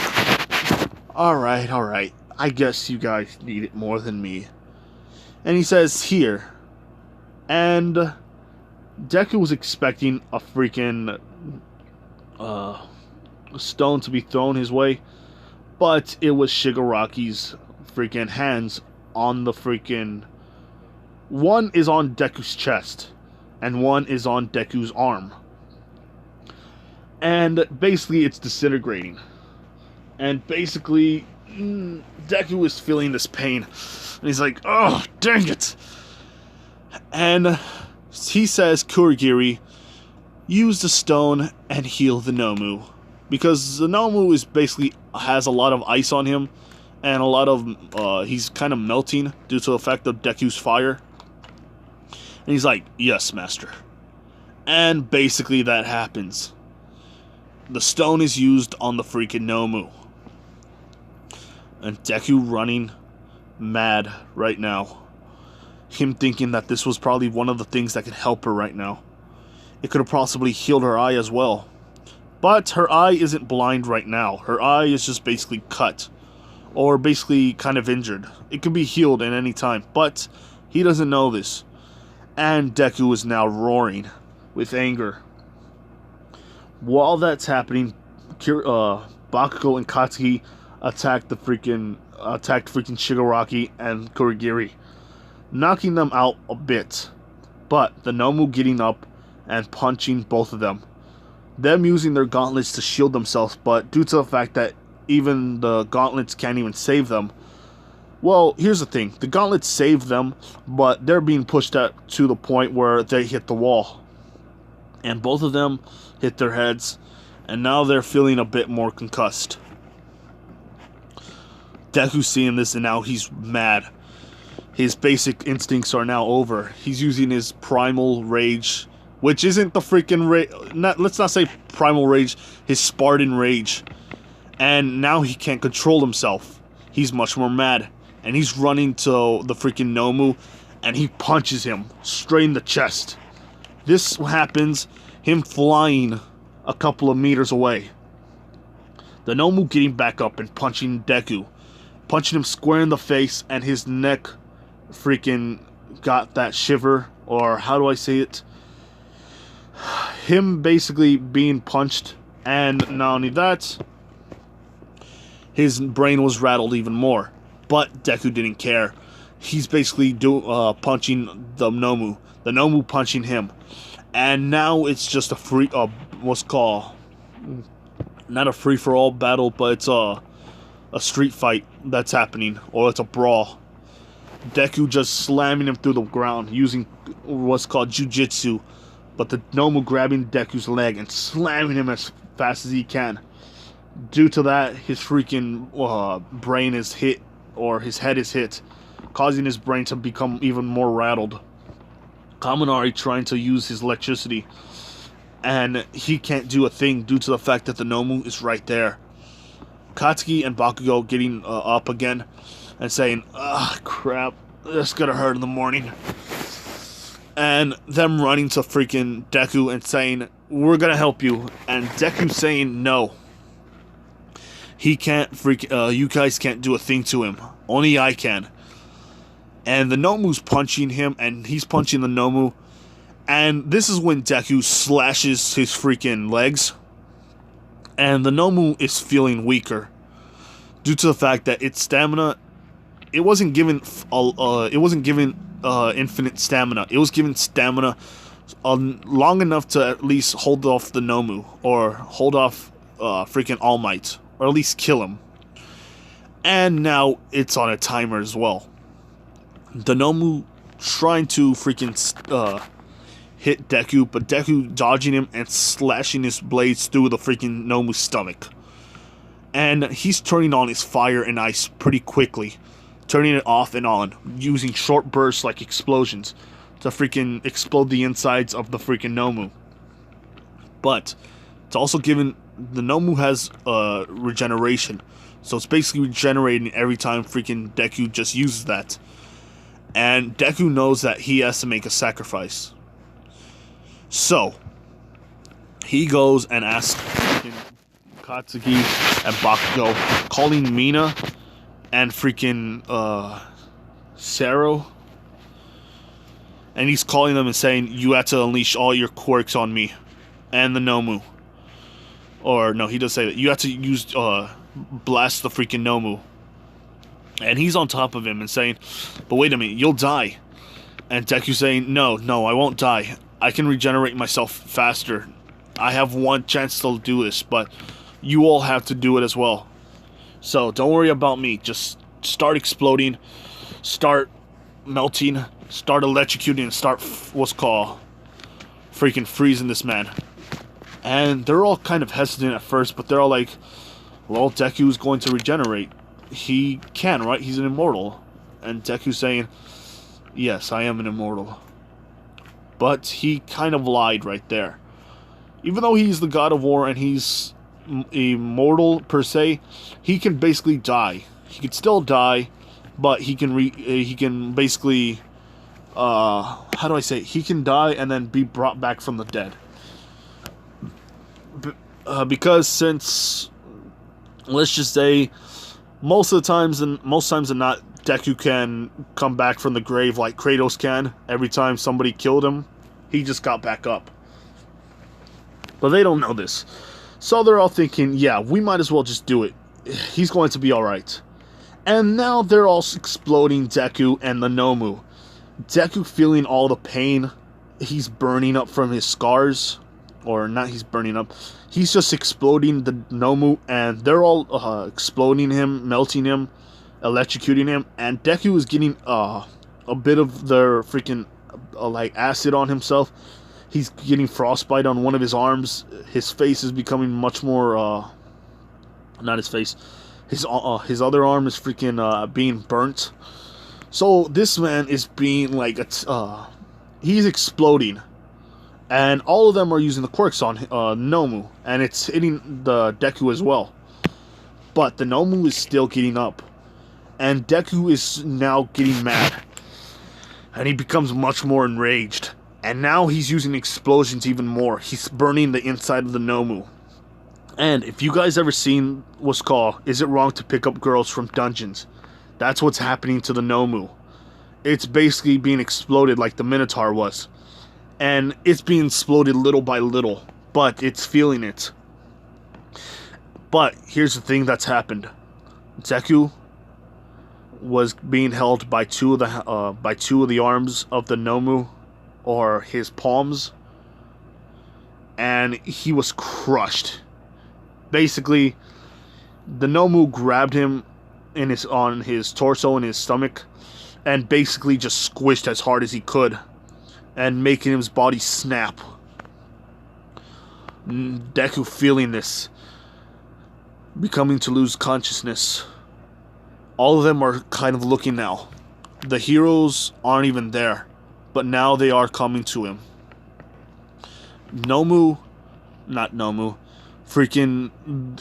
Alright, I guess you guys need it more than me." And he says, "Here." And Deku was expecting a freaking stone to be thrown his way, but it was Shigaraki's freaking hands on the freaking One is on Deku's chest, and one is on Deku's arm. And basically, it's disintegrating. And basically, Deku is feeling this pain. And he's like, oh, dang it. And he says, Kurogiri, use the stone and heal the Nomu. Because the Nomu is basically has a lot of ice on him. And a lot of, he's kind of melting due to the effect of Deku's fire. And he's like, yes, master. And basically that happens. The stone is used on the freaking Nomu. And Deku running mad right now. Him thinking that this was probably one of the things that could help her right now. It could have possibly healed her eye as well. But her eye isn't blind right now. Her eye is just basically cut. Or basically kind of injured. It can be healed at any time. But he doesn't know this. And Deku is now roaring with anger. While that's happening, Bakugo and Katsuki attacked freaking Shigaraki and Kurogiri, knocking them out a bit. But the Nomu getting up and punching both of them. Them using their gauntlets to shield themselves, but due to the fact that even the gauntlets can't even save them. Well, here's the thing. The gauntlets saved them, but they're being pushed up to the point where they hit the wall. And both of them hit their heads, and now they're feeling a bit more concussed. Deku's seeing this, and now he's mad. His basic instincts are now over. He's using his primal rage, which isn't the freaking rage. Let's not say primal rage, his Spartan rage. And now he can't control himself. He's much more mad. And he's running to the freaking Nomu, and he punches him straight in the chest. This happens, him flying a couple of meters away. The Nomu getting back up and punching Deku. Punching him square in the face, and his neck freaking got that shiver, or how do I say it? Him basically being punched, and not only that, his brain was rattled even more. But Deku didn't care. He's basically punching the Nomu punching him. And now it's just a what's called, not a free-for-all battle, but it's a street fight that's happening, or it's a brawl. Deku just slamming him through the ground using what's called jujitsu, but the Nomu grabbing Deku's leg and slamming him as fast as he can. Due to that, his freaking brain is hit, or his head is hit, causing his brain to become even more rattled. Kaminari trying to use his electricity, and he can't do a thing due to the fact that the Nomu is right there. Katsuki and Bakugo getting up again and saying, "Ah, crap, this is gonna hurt in the morning." And them running to freaking Deku and saying, "We're gonna help you." And Deku saying, "No. He can't you guys can't do a thing to him. Only I can." And the Nomu's punching him, and he's punching the Nomu. And this is when Deku slashes his freaking legs. And the Nomu is feeling weaker due to the fact that its stamina, it wasn't given infinite stamina. It was given stamina long enough to at least hold off the Nomu, or hold off freaking All Might, or at least kill him. And now it's on a timer as well. The Nomu trying to freaking hit Deku, but Deku dodging him and slashing his blades through the freaking Nomu's stomach. And he's turning on his fire and ice pretty quickly, turning it off and on, using short bursts like explosions to freaking explode the insides of the freaking Nomu. But it's also given, the Nomu has regeneration, so it's basically regenerating every time freaking Deku just uses that. And Deku knows that he has to make a sacrifice. So he goes and asks Katsuki and Bakugo, calling Mina and freaking Sero. And he's calling them and saying, "You have to unleash all your quirks on me and the Nomu." Or no, he does say that you have to use blast the freaking Nomu. And he's on top of him and saying, "But wait a minute, you'll die." And Deku saying, no, I won't die. I can regenerate myself faster. I have one chance to do this, but you all have to do it as well. So don't worry about me. Just start exploding, start melting, start electrocuting, and start what's called freaking freezing this man. And they're all kind of hesitant at first, but they're all like, well, Deku's going to regenerate. He can, right? He's an immortal. And Deku's saying, yes, I am an immortal. But he kind of lied right there. Even though he's the god of war and he's immortal per se, he can basically die. He could still die, but he can basically how do I say it? He can die and then be brought back from the dead. Because since, let's just say, most times than not, Deku can come back from the grave like Kratos can. Every time somebody killed him, he just got back up. But they don't know this. So they're all thinking, yeah, we might as well just do it. He's going to be alright. And now they're all exploding Deku and the Nomu. Deku feeling all the pain. He's burning up from his scars. Or not he's burning up. He's just exploding the Nomu, and they're all exploding him, melting him, electrocuting him, and Deku is getting a bit of their freaking like acid on himself. He's getting frostbite on one of his arms. His face is becoming much more not his face. His other arm is freaking being burnt. So this man is being like he's exploding. And all of them are using the quirks on Nomu, and it's hitting the Deku as well. But the Nomu is still getting up, and Deku is now getting mad, and he becomes much more enraged. And now he's using explosions even more. He's burning the inside of the Nomu. And if you guys ever seen what's called Is It Wrong to Pick Up Girls from Dungeons? That's what's happening to the Nomu. It's basically being exploded like the Minotaur was. And it's being exploded little by little, but it's feeling it. But here's the thing that's happened. Deku was being held by two of the arms of the Nomu, or his palms, and he was crushed. Basically, the Nomu grabbed him on his torso and his stomach, and basically just squished as hard as he could, and making his body snap. Deku feeling this, becoming to lose consciousness. All of them are kind of looking now. The heroes aren't even there, but now they are coming to him. Freaking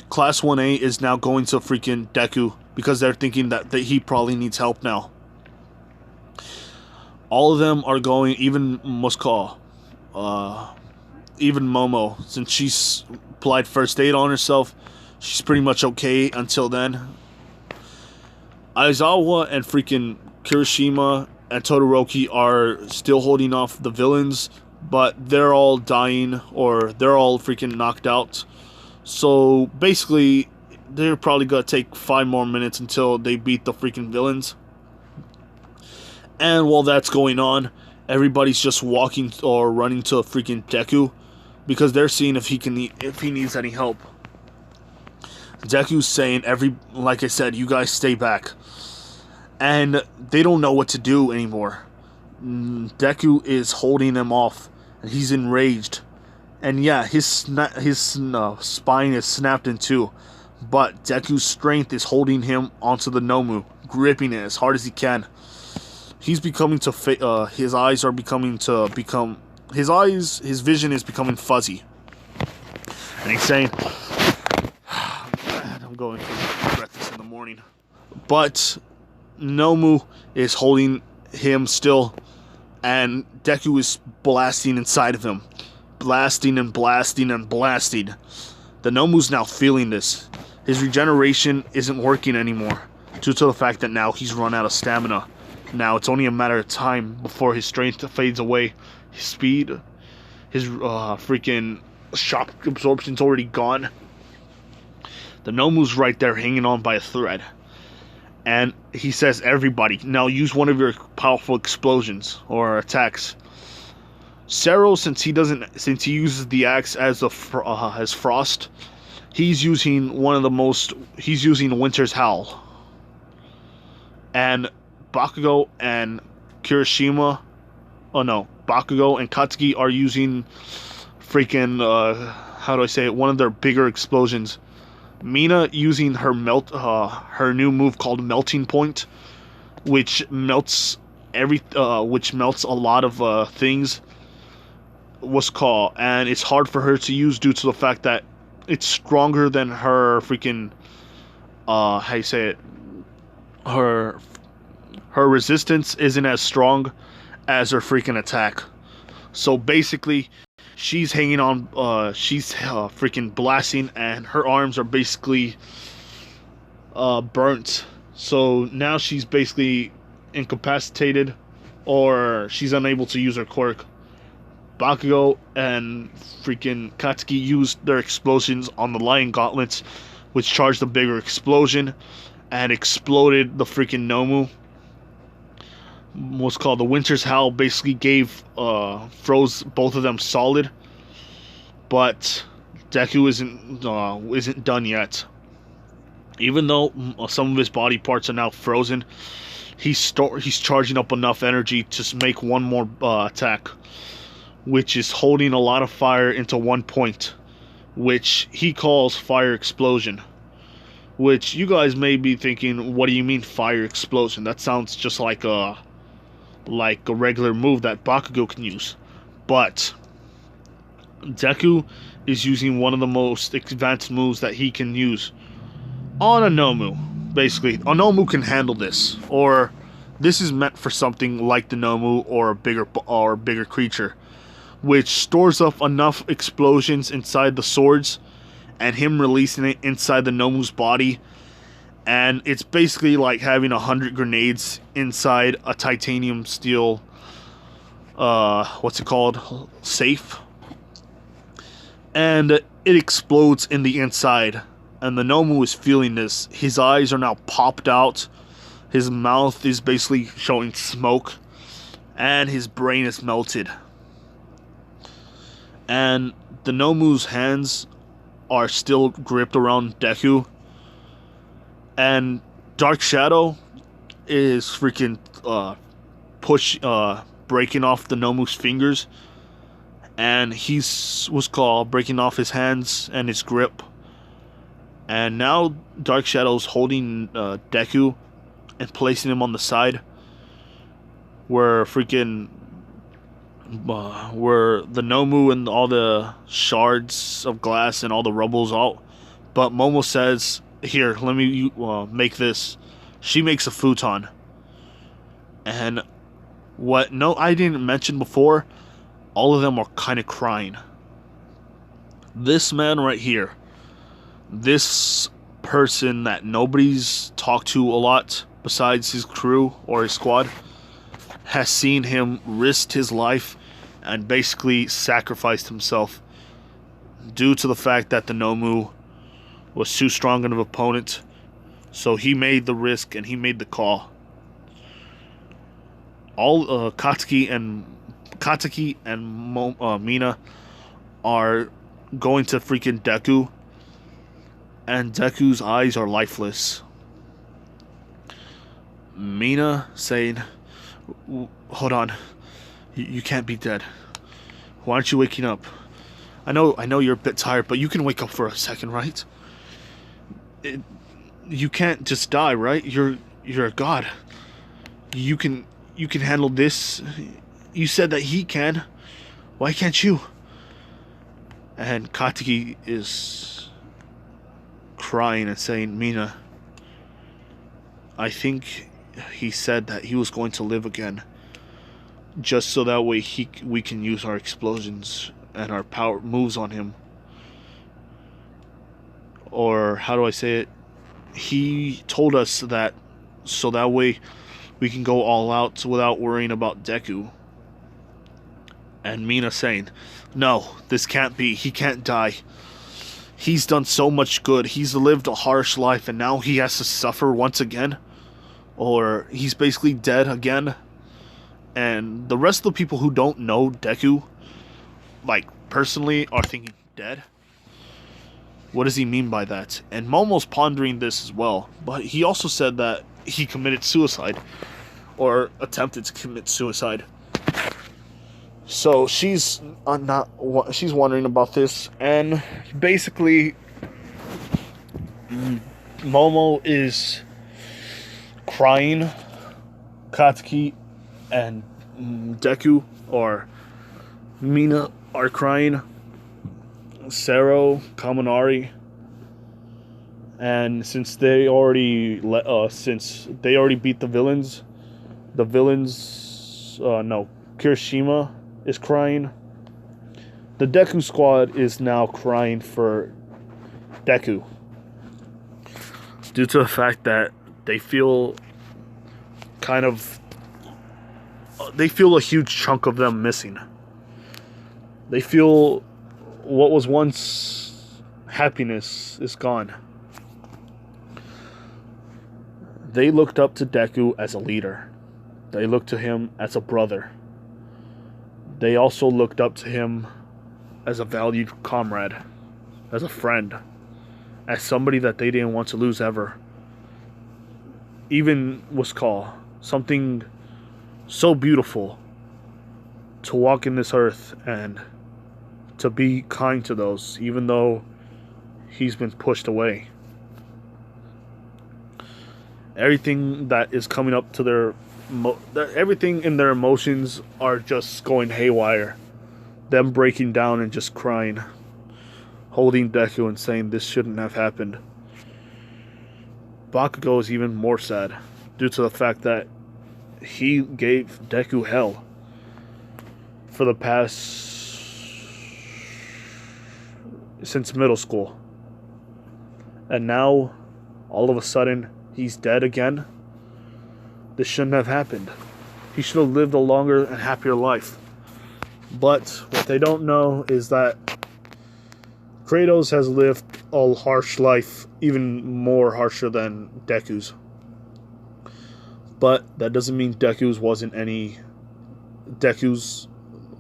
Class 1A is now going to freaking Deku because they're thinking that he probably needs help now. All of them are going, even Moskal, even Momo, since she's applied first aid on herself, she's pretty much okay until then. Aizawa and freaking Kirishima and Todoroki are still holding off the villains, but they're all dying, or they're all freaking knocked out. So basically, they're probably gonna take 5 more minutes until they beat the freaking villains. And while that's going on, everybody's just walking or running to freaking Deku because they're seeing if he needs any help. Deku's saying, like I said, you guys stay back. And they don't know what to do anymore. Deku is holding them off, and he's enraged. And yeah, his spine is snapped in two, but Deku's strength is holding him onto the Nomu, gripping it as hard as he can. He's becoming to his eyes are becoming to become his vision is becoming fuzzy, and he's saying, "I'm going to breakfast in the morning." But Nomu is holding him still, and Deku is blasting inside of him, blasting and blasting and blasting. The Nomu's now feeling this. His regeneration isn't working anymore due to the fact that now he's run out of stamina. Now it's only a matter of time before his strength fades away. His speed, his freaking shock absorption's already gone. The Nomu's right there hanging on by a thread. And he says, everybody, now use one of your powerful explosions or attacks. Cero, since he uses the axe as as frost, he's using Winter's Howl. And Bakugo and Kirishima, Bakugo and Katsuki are using freaking, how do I say it, one of their bigger explosions. Mina using her new move called Melting Point, which melts a lot of things. And it's hard for her to use due to the fact that it's stronger than her freaking, how you say it, her resistance isn't as strong as her freaking attack. So basically, she's hanging on, she's freaking blasting, and her arms are basically burnt. So now she's basically incapacitated, or she's unable to use her quirk. Bakugo and freaking Katsuki used their explosions on the Lion Gauntlets, which charged a bigger explosion and exploded the freaking Nomu. What's called the Winter's Howl basically froze both of them solid, but Deku isn't done yet. Even though some of his body parts are now frozen, he's charging up enough energy to make one more attack, which is holding a lot of fire into one point, which he calls Fire Explosion. Which you guys may be thinking, what do you mean Fire Explosion? That sounds just like a regular move that Bakugo can use. But Deku is using one of the most advanced moves that he can use on a Nomu. Basically, a Nomu can handle this, or this is meant for something like the Nomu or a bigger creature, which stores up enough explosions inside the swords and him releasing it inside the Nomu's body. And it's basically like having 100 grenades inside a titanium steel, safe. And it explodes in the inside. And the Nomu is feeling this. His eyes are now popped out. His mouth is basically showing smoke. And his brain is melted. And the Nomu's hands are still gripped around Deku. And Dark Shadow is freaking breaking off the Nomu's fingers. And he's breaking off his hands and his grip. And now Dark Shadow's holding Deku and placing him on the side where where the Nomu and all the shards of glass and all the rubble's out. But Momo says, here, let me make this. She makes a futon. And I didn't mention before, all of them are kind of crying. This man right here, this person that nobody's talked to a lot besides his crew or his squad, has seen him risk his life and basically sacrificed himself due to the fact that the Nomu was too strong of an opponent. So he made the risk and he made the call. All Katsuki and Mina are going to freaking Deku, and Deku's eyes are lifeless. Mina saying, hold on, you can't be dead. Why aren't you waking up? I know you're a bit tired, but you can wake up for a second, right? You can't just die, right? You're a god. You can handle this. You said that he can. Why can't you? And Katsuki is crying and saying, Mina, I think he said that he was going to live again, just so that way we can use our explosions and our power moves on him. Or how do I say it? He told us that so that way we can go all out without worrying about Deku. And Mina saying, no, this can't be. He can't die. He's done so much good. He's lived a harsh life and now he has to suffer once again. or he's basically dead again. And the rest of the people who don't know Deku, like, personally, are thinking, dead? What does he mean by that? And Momo's pondering this as well, but he also said that he committed suicide, or attempted to commit suicide. So she's she's wondering about this, and basically, Momo is crying. Katsuki and Deku or Mina are crying. Sero, Kaminari, and since they already beat the villains, Kirishima is crying. The Deku squad is now crying for Deku due to the fact that they feel a huge chunk of them missing. They feel what was once happiness is gone. They looked up to Deku as a leader. They looked to him as a brother. They also looked up to him as a valued comrade, as a friend, as somebody that they didn't want to lose ever. Even was called something so beautiful to walk in this earth and to be kind to those, even though he's been pushed away. Everything that is coming up to everything in their emotions are just going haywire. Them breaking down and just crying, holding Deku and saying this shouldn't have happened. Bakugo is even more sad due to the fact that he gave Deku hell for the past since middle school, and now all of a sudden he's dead again. This shouldn't have happened. He should have lived a longer and happier life. But what they don't know is that Kratos has lived a harsh life, even more harsher than Deku's. But that doesn't mean Deku's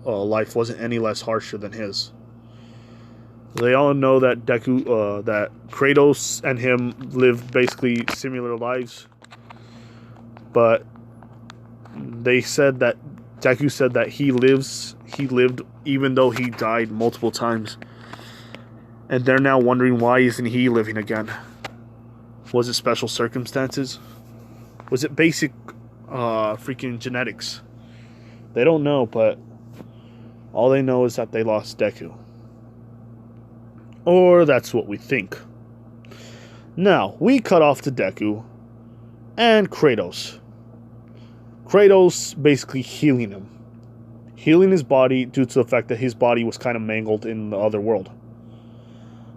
life wasn't any less harsher than his. They all know that that Kratos and him lived basically similar lives, but they said that Deku said that he lived even though he died multiple times, and they're now wondering why isn't he living again? Was it special circumstances? Was it basic freaking genetics? They don't know, but all they know is that they lost Deku. Or that's what we think. Now, we cut off to Deku and Kratos. Kratos basically healing him. Healing his body due to the fact that his body was kind of mangled in the other world.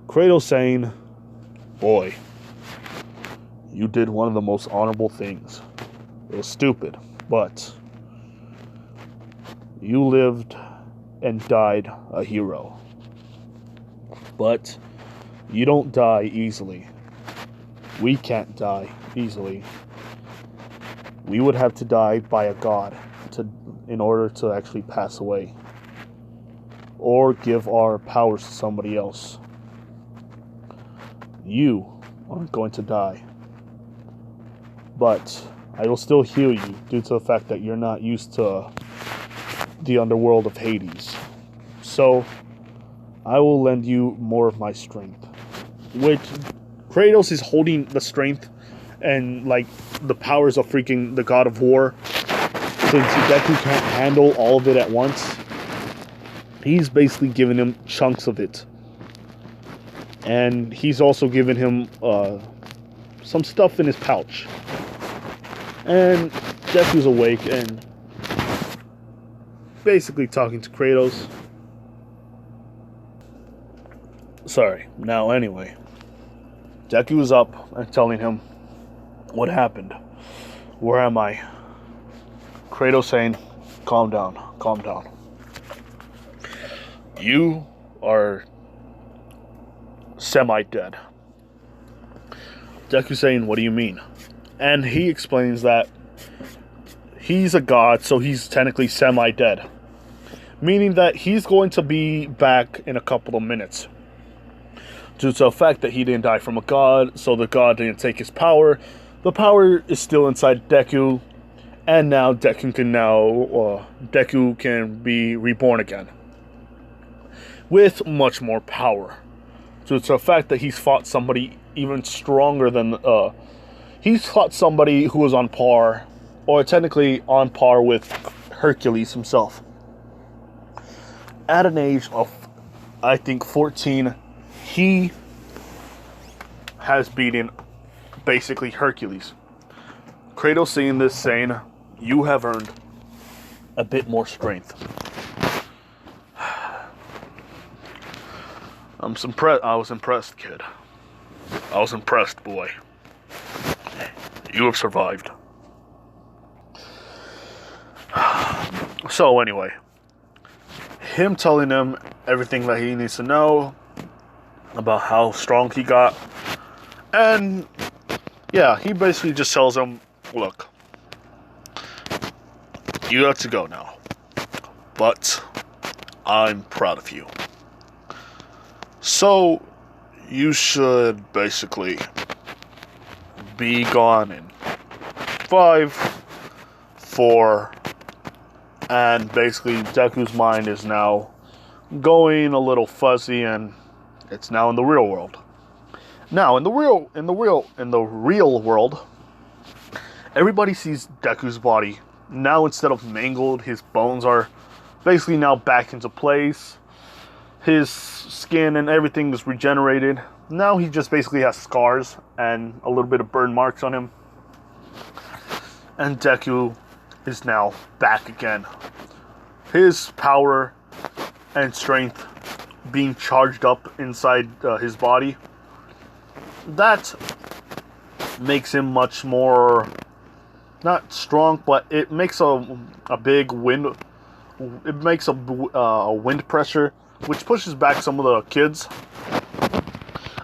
Kratos saying, "Boy, you did one of the most honorable things. It was stupid, but you lived and died a hero. But you don't die easily. We can't die easily. We would have to die by a god in order to actually pass away. Or give our powers to somebody else. You aren't going to die. But I will still heal you due to the fact that you're not used to the underworld of Hades. So I will lend you more of my strength." Which Kratos is holding the strength and like the powers of freaking the God of War. Since Deku can't handle all of it at once, he's basically giving him chunks of it. And he's also giving him some stuff in his pouch. And Deku's awake and basically talking to Kratos. Now anyway, Deku is up and telling him what happened. Where am I? Kratos saying, calm down. You are semi-dead. Deku saying, what do you mean? And he explains that he's a god, so he's technically semi-dead. Meaning that he's going to be back in a couple of minutes. Due to the fact that he didn't die from a god, so the god didn't take his power. The power is still inside Deku, and now Deku can be reborn again. With much more power. Due to the fact that he's fought somebody even stronger than... he's fought somebody who was on par, or technically on par with Hercules himself. At an age of, I think, 14, he has beaten basically Hercules. Kratos seeing this, saying, "You have earned a bit more strength." I was impressed, kid. I was impressed, boy. You have survived. So anyway, him telling him everything that he needs to know about how strong he got. And yeah, he basically just tells him, look, you have to go now, but I'm proud of you. So you should basically be gone in 5, 4, and basically Deku's mind is now going a little fuzzy, and it's now in the real world. Now in the real world, everybody sees Deku's body. Now instead of mangled, his bones are basically now back into place. His skin and everything is regenerated. Now he just basically has scars and a little bit of burn marks on him. And Deku is now back again. His power and strength being charged up inside his body. That makes him much more, not strong, but it makes a big wind. It makes a wind pressure, which pushes back some of the kids.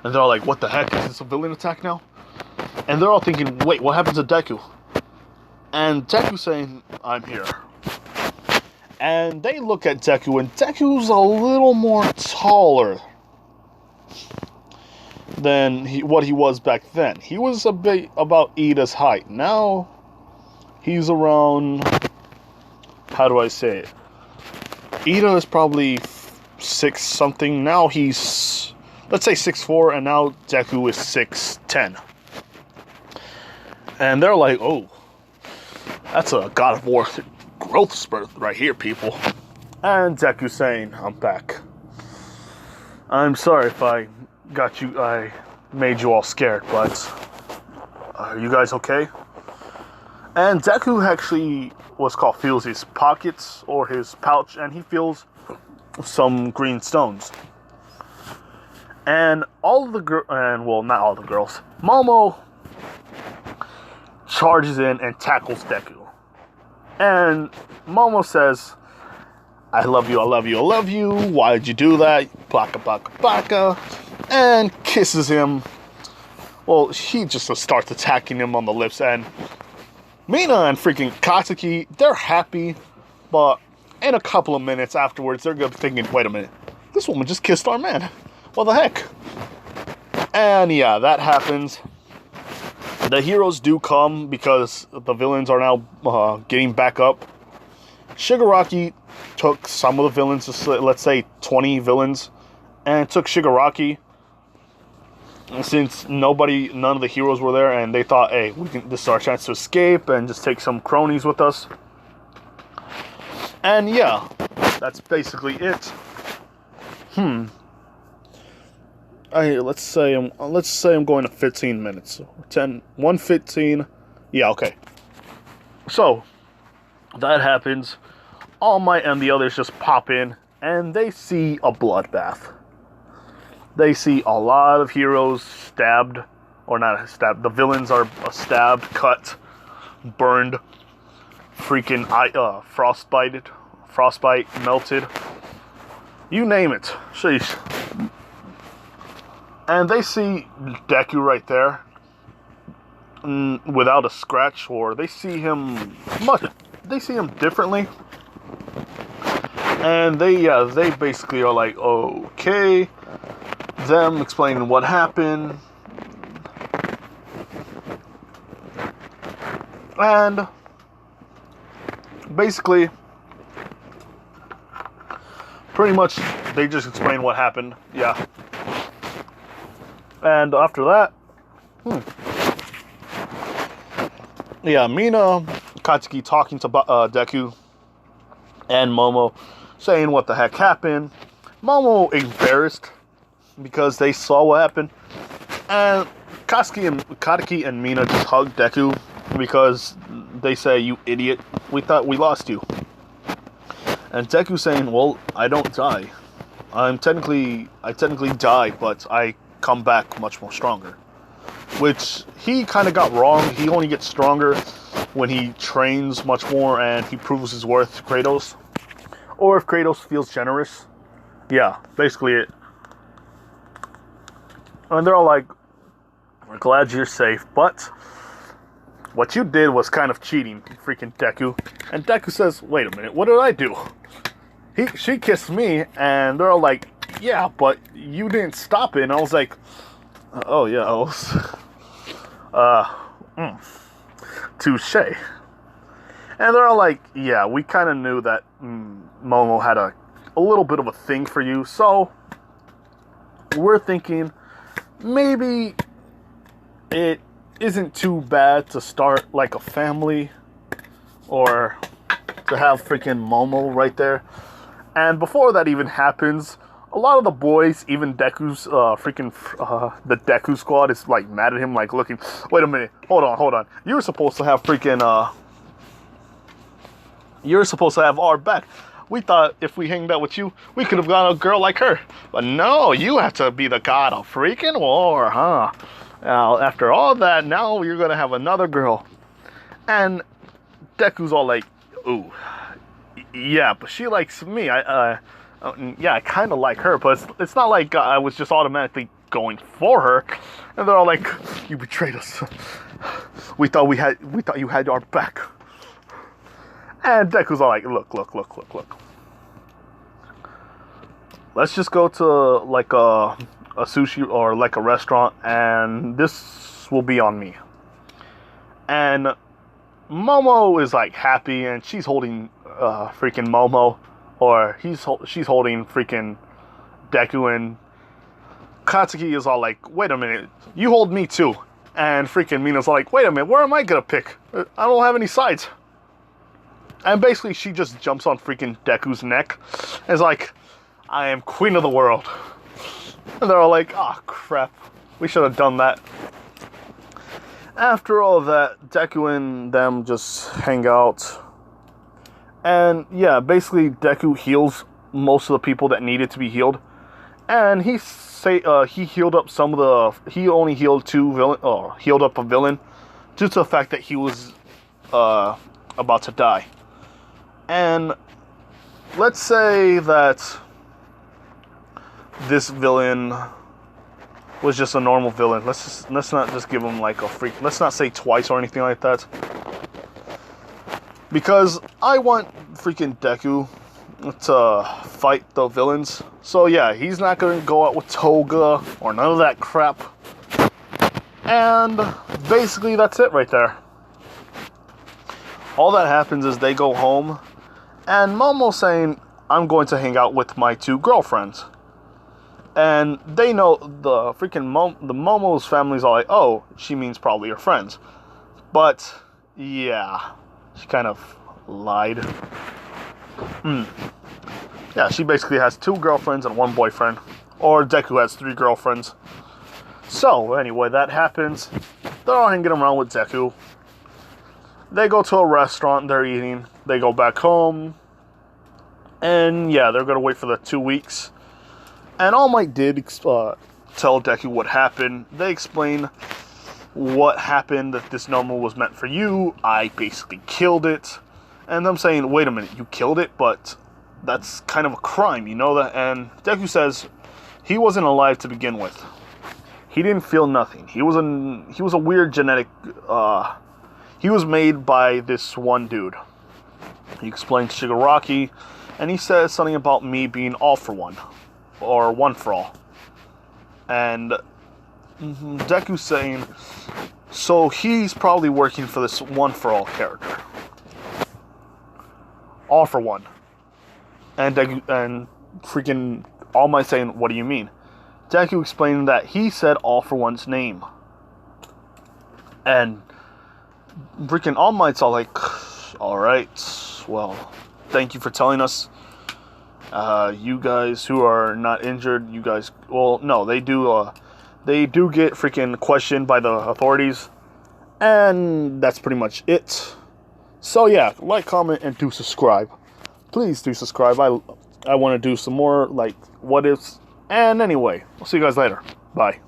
And they're all like, what the heck? Is this a villain attack now? And they're all thinking, wait, what happened to Deku? And Deku's saying, I'm here. And they look at Deku, and Deku's a little more taller than what he was back then. He was a bit about Ida's height. Now, he's around, how do I say it? Ida is probably 6 something. Now he's, let's say 6'4", and now Deku is 6'10". And they're like, oh, that's a God of War growth spurt right here, people. And Deku's saying, I'm back. I'm sorry if I made you all scared, but are you guys okay? And Deku actually, feels his pockets or his pouch, and he feels some green stones. And all of the not all the girls, Momo charges in and tackles Deku. And Momo says, I love you, I love you, I love you. Why did you do that? Baka, baka, baka. And kisses him. Well, he just starts attacking him on the lips. And Mina and freaking Katsuki, they're happy. But in a couple of minutes afterwards, they're going to be thinking, wait a minute. This woman just kissed our man. What the heck? And yeah, that happens. The heroes do come because the villains are now getting back up. Shigaraki took some of the villains, let's say 20 villains, and took Shigaraki. And since none of the heroes were there, and they thought, hey, this is our chance to escape and just take some cronies with us. And yeah, that's basically it. Let's say I'm going to 15 minutes. 1:15. Yeah, okay. So that happens. All Might and the others just pop in, and they see a bloodbath. They see a lot of heroes stabbed, or not stabbed. The villains are stabbed, cut, burned, freaking frostbite, melted. You name it. Sheesh. And they see Deku right there. without a scratch, or they see him differently. And they basically are like, okay. Them explaining what happened. And basically, pretty much, they just explain what happened. Yeah. And after that, yeah, Mina, Katsuki talking to Deku and Momo, saying what the heck happened. Momo embarrassed because they saw what happened. And Katsuki and Mina just hugged Deku because they say, "You idiot, we thought we lost you." And Deku saying, "Well, I don't die. I technically die, but I come back much more stronger." Which he kind of got wrong. He only gets stronger when he trains much more and he proves his worth to Kratos. Or if Kratos feels generous. Yeah, basically it. And they're all like, "We're glad you're safe, but what you did was kind of cheating, freaking Deku." And Deku says, "Wait a minute, what did I do? She kissed me," and they're all like, "Yeah, but you didn't stop it." And I was like, "Oh yeah, I was, touche." And they're all like, "Yeah, we kind of knew that Momo had a little bit of a thing for you, so we're thinking maybe it isn't too bad to start like a family, or to have freaking Momo right there." And before that even happens, a lot of the boys, even Deku's the Deku squad is like mad at him, like looking, "Wait a minute, hold on. You were supposed to have you're supposed to have our back. We thought if we hanged out with you, we could have gotten a girl like her. But no, you have to be the god of freaking war, huh? Now, after all that, now you're gonna have another girl." And Deku's all like, "Ooh, yeah, but she likes me. I kind of like her, but it's not like I was just automatically going for her." And they're all like, "You betrayed us. We thought you had our back." And Deku's all like, look. Let's just go to like a sushi or like a restaurant, and this will be on me." And Momo is like happy, and she's holding freaking Momo, or she's holding freaking Deku, and Katsuki is all like, "Wait a minute, you hold me too." And freaking Mina's all like, "Wait a minute, where am I gonna pick? I don't have any sides." And basically she just jumps on freaking Deku's neck and is like, "I am queen of the world." And they're all like, "Oh crap, we should have done that." After all that, Deku and them just hang out. And yeah, basically Deku heals most of the people that needed to be healed. And he healed up he only healed healed up a villain due to the fact that he was about to die. And let's say that this villain was just a normal villain. Let's not just give him like a freak. Let's not say twice or anything like that, because I want freaking Deku to fight the villains. So yeah, he's not gonna go out with Toga or none of that crap. And basically that's it right there. All that happens is they go home, and Momo's saying, "I'm going to hang out with my two girlfriends." And they know the freaking the Momo's family's all like, "Oh, she means probably her friends." But yeah, she kind of lied. Yeah, she basically has two girlfriends and one boyfriend. Or Deku has 3 girlfriends. So anyway, that happens. They're all hanging around with Deku. They go to a restaurant, they're eating. They go back home. And yeah, they're going to wait for the 2 weeks. And All Might did tell Deku what happened. They explain what happened, that this normal was meant for you. I basically killed it. And them saying, "Wait a minute, you killed it? But that's kind of a crime, you know that?" And Deku says he wasn't alive to begin with. he didn't feel nothing. He was a weird genetic. He was made by this one dude. He explained Shigaraki, and he says something about me being all for one, or one for all. And Deku saying, so he's probably working for this one for all character. All for one. And Deku, and freaking All Might saying, what do you mean? Deku explained that he said All for One's name. And freaking All Might's all like, alright, well, thank you for telling us. You guys who are not injured, you guys, well, no, they do get freaking questioned by the authorities. And that's pretty much it. So yeah, like, comment, and do subscribe. Please do subscribe. I want to do some more, like, what ifs. And anyway, I'll see you guys later. Bye.